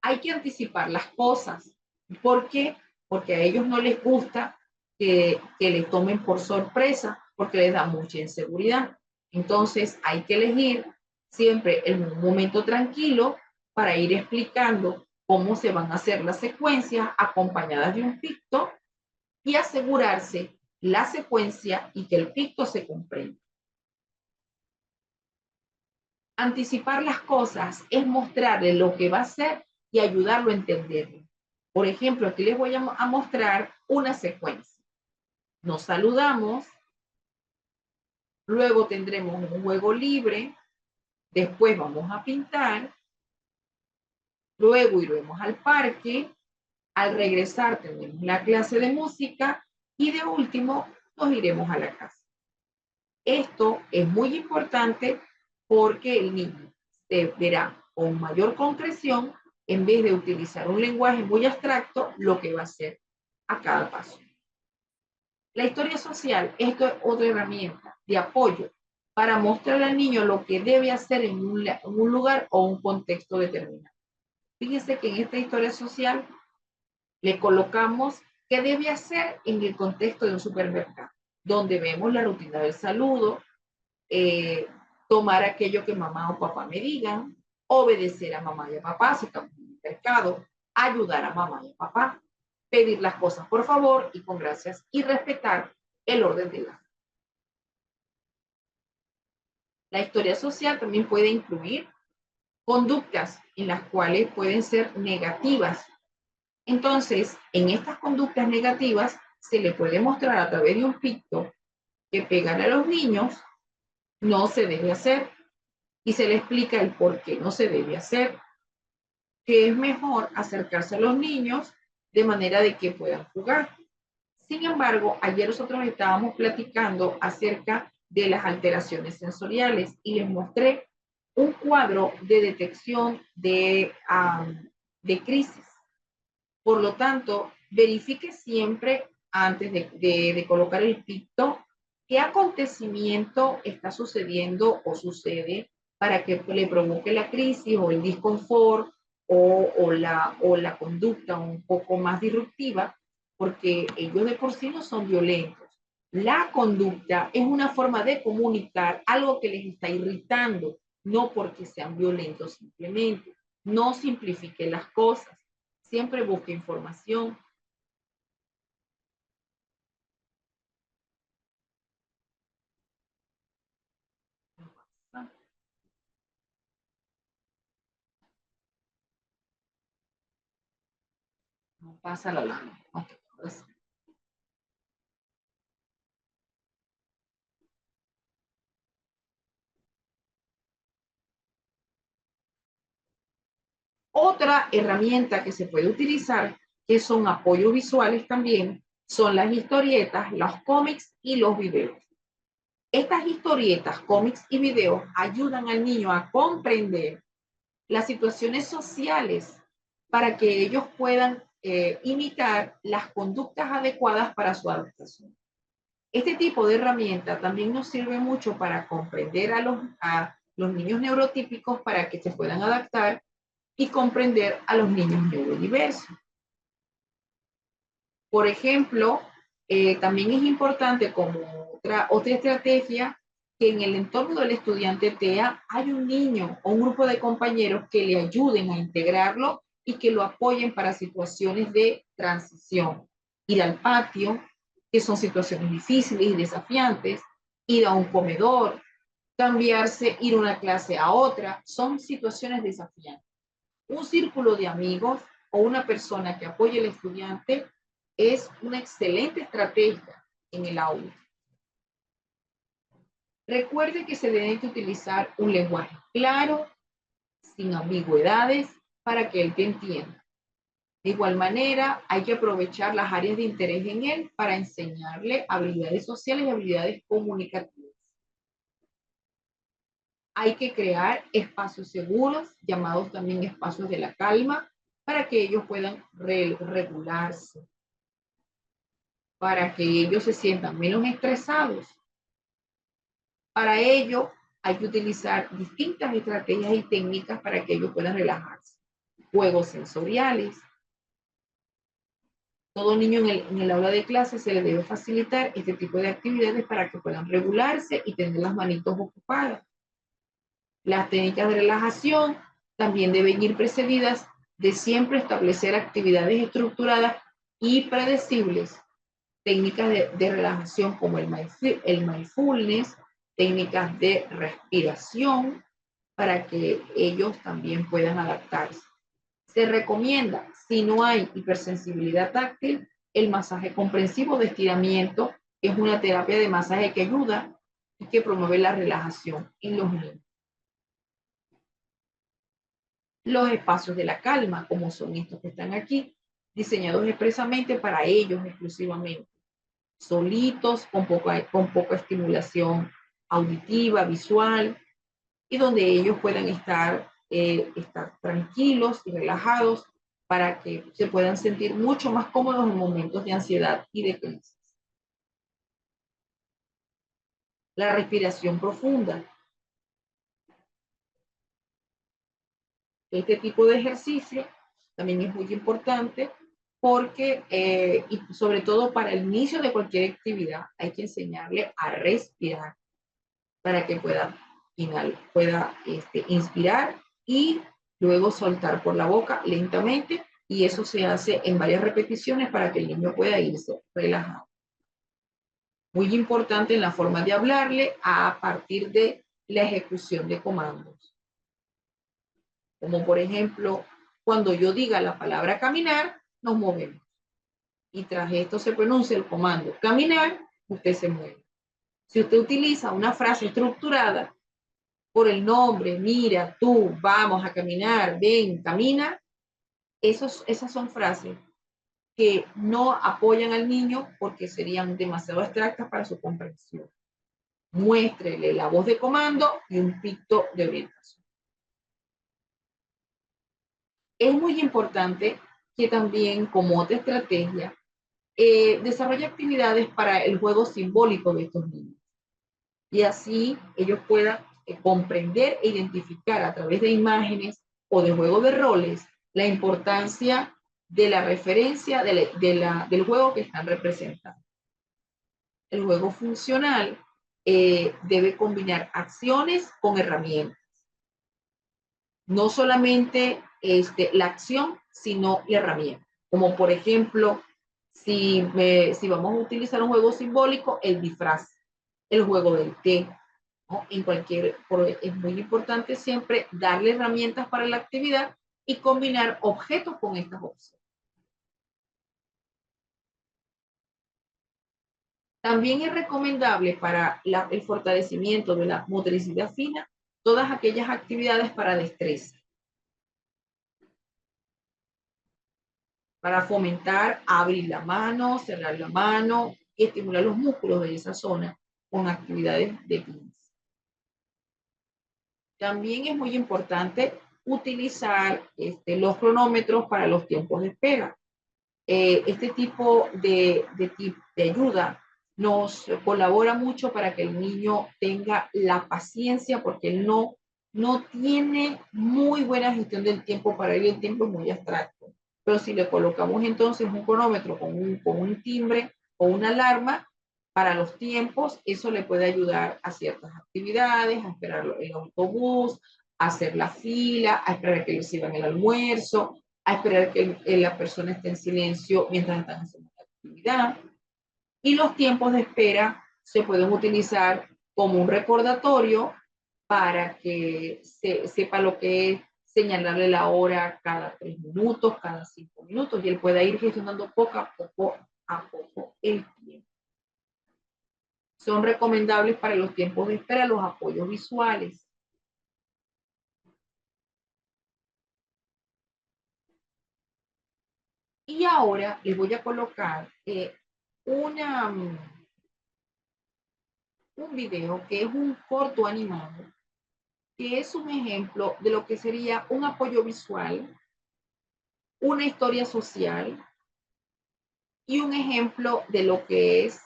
Hay que anticipar las cosas. ¿Por qué? Porque a ellos no les gusta que les tomen por sorpresa, porque les da mucha inseguridad. Entonces hay que elegir siempre un momento tranquilo para ir explicando cómo se van a hacer las secuencias acompañadas de un picto y asegurarse la secuencia y que el picto se comprenda. Anticipar las cosas es mostrarle lo que va a hacer y ayudarlo a entenderlo. Por ejemplo, aquí les voy a mostrar una secuencia. Nos saludamos, luego tendremos un juego libre, después vamos a pintar, luego iremos al parque, al regresar tenemos la clase de música y de último nos iremos a la casa. Esto es muy importante porque el niño verá con mayor concreción, en vez de utilizar un lenguaje muy abstracto, lo que va a hacer a cada paso. La historia social, esto es otra herramienta de apoyo para mostrar al niño lo que debe hacer en un lugar o un contexto determinado. Fíjense que en esta historia social le colocamos qué debe hacer en el contexto de un supermercado, donde vemos la rutina del saludo, tomar aquello que mamá o papá me digan, obedecer a mamá y a papá si estamos en el mercado, ayudar a mamá y a papá, pedir las cosas por favor y con gracias y respetar el orden de la. La historia social también puede incluir conductas en las cuales pueden ser negativas. Entonces, en estas conductas negativas se le puede mostrar a través de un picto que pegar a los niños no se debe hacer y se le explica el por qué no se debe hacer, que es mejor acercarse a los niños de manera de que puedan jugar. Sin embargo, ayer nosotros estábamos platicando acerca de las alteraciones sensoriales y les mostré un cuadro de detección de crisis. Por lo tanto, verifique siempre antes de colocar el picto qué acontecimiento está sucediendo o sucede para que le provoque la crisis o el disconfort o la conducta un poco más disruptiva, porque ellos de por sí no son violentos. La conducta es una forma de comunicar algo que les está irritando, no porque sean violentos simplemente. No simplifique las cosas. Siempre busque información. No pasa la lámina. Okay, ahora sí. Otra herramienta que se puede utilizar, que son apoyos visuales también, son las historietas, los cómics y los videos. Estas historietas, cómics y videos ayudan al niño a comprender las situaciones sociales para que ellos puedan imitar las conductas adecuadas para su adaptación. Este tipo de herramienta también nos sirve mucho para comprender a los niños neurotípicos para que se puedan adaptar y comprender a los niños neurodiversos. Por ejemplo, también es importante como otra estrategia que en el entorno del estudiante TEA hay un niño o un grupo de compañeros que le ayuden a integrarlo y que lo apoyen para situaciones de transición. Ir al patio, que son situaciones difíciles y desafiantes, ir a un comedor, cambiarse, ir de una clase a otra, son situaciones desafiantes. Un círculo de amigos o una persona que apoye al estudiante es una excelente estrategia en el aula. Recuerde que se debe utilizar un lenguaje claro, sin ambigüedades, para que él te entienda. De igual manera, hay que aprovechar las áreas de interés en él para enseñarle habilidades sociales y habilidades comunicativas. Hay que crear espacios seguros, llamados también espacios de la calma, para que ellos puedan regularse, para que ellos se sientan menos estresados. Para ello, hay que utilizar distintas estrategias y técnicas para que ellos puedan relajarse. Juegos sensoriales. Todo niño en el aula de clase se le debe facilitar este tipo de actividades para que puedan regularse y tener las manitos ocupadas. Las técnicas de relajación también deben ir precedidas de siempre establecer actividades estructuradas y predecibles. Técnicas de relajación como el mindfulness, técnicas de respiración para que ellos también puedan adaptarse. Se recomienda, si no hay hipersensibilidad táctil, el masaje comprensivo de estiramiento, que es una terapia de masaje que ayuda y que promueve la relajación en los niños. Los espacios de la calma, como son estos que están aquí, diseñados expresamente para ellos exclusivamente, solitos, con poca estimulación auditiva, visual, y donde ellos puedan estar tranquilos y relajados para que se puedan sentir mucho más cómodos en momentos de ansiedad y de crisis. La respiración profunda. Este tipo de ejercicio también es muy importante porque, y sobre todo para el inicio de cualquier actividad, hay que enseñarle a respirar para que pueda inspirar y luego soltar por la boca lentamente, y eso se hace en varias repeticiones para que el niño pueda irse relajado. Muy importante en la forma de hablarle a partir de la ejecución de comandos. Como por ejemplo, cuando yo diga la palabra caminar, nos movemos. Y tras esto se pronuncia el comando caminar, usted se mueve. Si usted utiliza una frase estructurada por el nombre, mira, tú, vamos a caminar, ven, camina, esas son frases que no apoyan al niño porque serían demasiado abstractas para su comprensión. Muéstrele la voz de comando y un picto de orientación. Es muy importante que también, como otra estrategia, desarrolle actividades para el juego simbólico de estos niños. Y así ellos puedan comprender e identificar a través de imágenes o de juego de roles la importancia de la referencia del juego que están representando. El juego funcional debe combinar acciones con herramientas. No solamente la acción, sino la herramienta. Como por ejemplo, si vamos a utilizar un juego simbólico, el disfraz, el juego del qué, ¿no? Es muy importante siempre darle herramientas para la actividad y combinar objetos con estas opciones. También es recomendable para el fortalecimiento de la motricidad fina todas aquellas actividades para destreza, para fomentar abrir la mano, cerrar la mano y estimular los músculos de esa zona con actividades de pinza. También es muy importante utilizar los cronómetros para los tiempos de espera. Este tipo de ayuda nos colabora mucho para que el niño tenga la paciencia, porque él no tiene muy buena gestión del tiempo. Para él el tiempo es muy abstracto. Pero si le colocamos entonces un cronómetro con un timbre o una alarma para los tiempos, eso le puede ayudar a ciertas actividades, a esperar el autobús, a hacer la fila, a esperar que le sirvan el almuerzo, a esperar que la persona esté en silencio mientras están haciendo la actividad. Y los tiempos de espera se pueden utilizar como un recordatorio para que se sepa lo que es señalarle la hora cada 3 minutos, cada 5 minutos, y él pueda ir gestionando poco a poco el tiempo. Son recomendables para los tiempos de espera los apoyos visuales. Y ahora les voy a colocar un video que es un corto animado, que es un ejemplo de lo que sería un apoyo visual, una historia social y un ejemplo de lo que es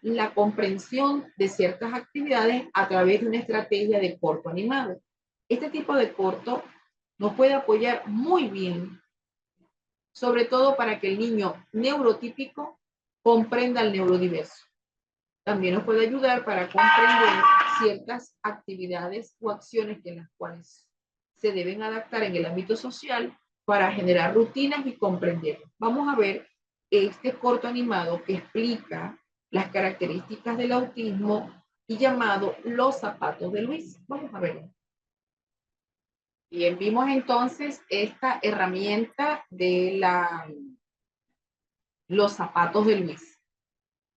la comprensión de ciertas actividades a través de una estrategia de corto animado. Este tipo de corto nos puede apoyar muy bien, sobre todo para que el niño neurotípico comprenda el neurodiverso. También nos puede ayudar para comprender ciertas actividades o acciones en las cuales se deben adaptar en el ámbito social para generar rutinas y comprender. Vamos a ver este corto animado que explica las características del autismo y llamado Los zapatos de Luis. Vamos a verlo. Bien, vimos entonces esta herramienta de los zapatos de Luis.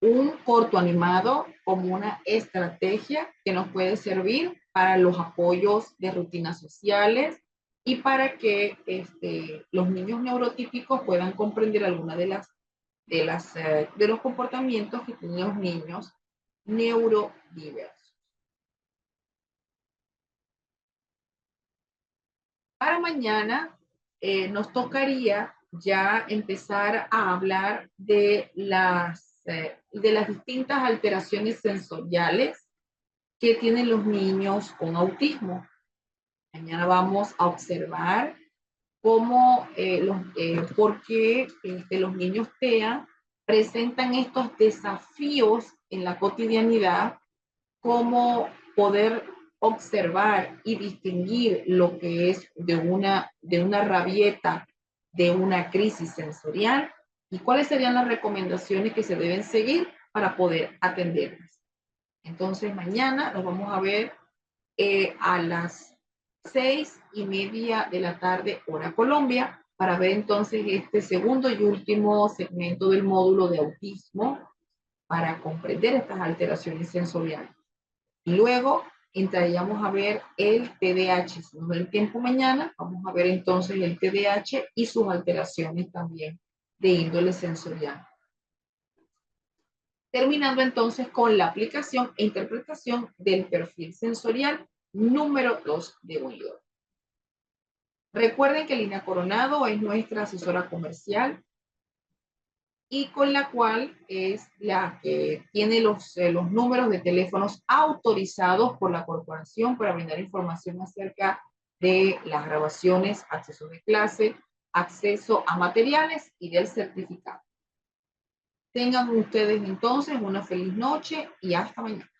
Un corto animado como una estrategia que nos puede servir para los apoyos de rutinas sociales y para que los niños neurotípicos puedan comprender alguna de los comportamientos que tienen los niños neurodiversos. Para mañana nos tocaría ya empezar a hablar de las distintas alteraciones sensoriales que tienen los niños con autismo. Mañana vamos a observar cómo, por qué los niños TEA presentan estos desafíos en la cotidianidad, cómo poder observar y distinguir lo que es de una rabieta, de una crisis sensorial, y cuáles serían las recomendaciones que se deben seguir para poder atenderlas. Entonces mañana nos vamos a ver a las 6:30 de la tarde, hora Colombia, para ver entonces este segundo y último segmento del módulo de autismo para comprender estas alteraciones sensoriales. Y luego entraríamos a ver el TDAH. Si nos da el tiempo mañana, vamos a ver entonces el TDAH y sus alteraciones también de índole sensorial. Terminando entonces con la aplicación e interpretación del perfil sensorial número 2 de Unidor. Recuerden que Lina Coronado es nuestra asesora comercial y con la cual es la que tiene los números de teléfonos autorizados por la corporación para brindar información acerca de las grabaciones, acceso de clase, acceso a materiales y del certificado. Tengan ustedes entonces una feliz noche y hasta mañana.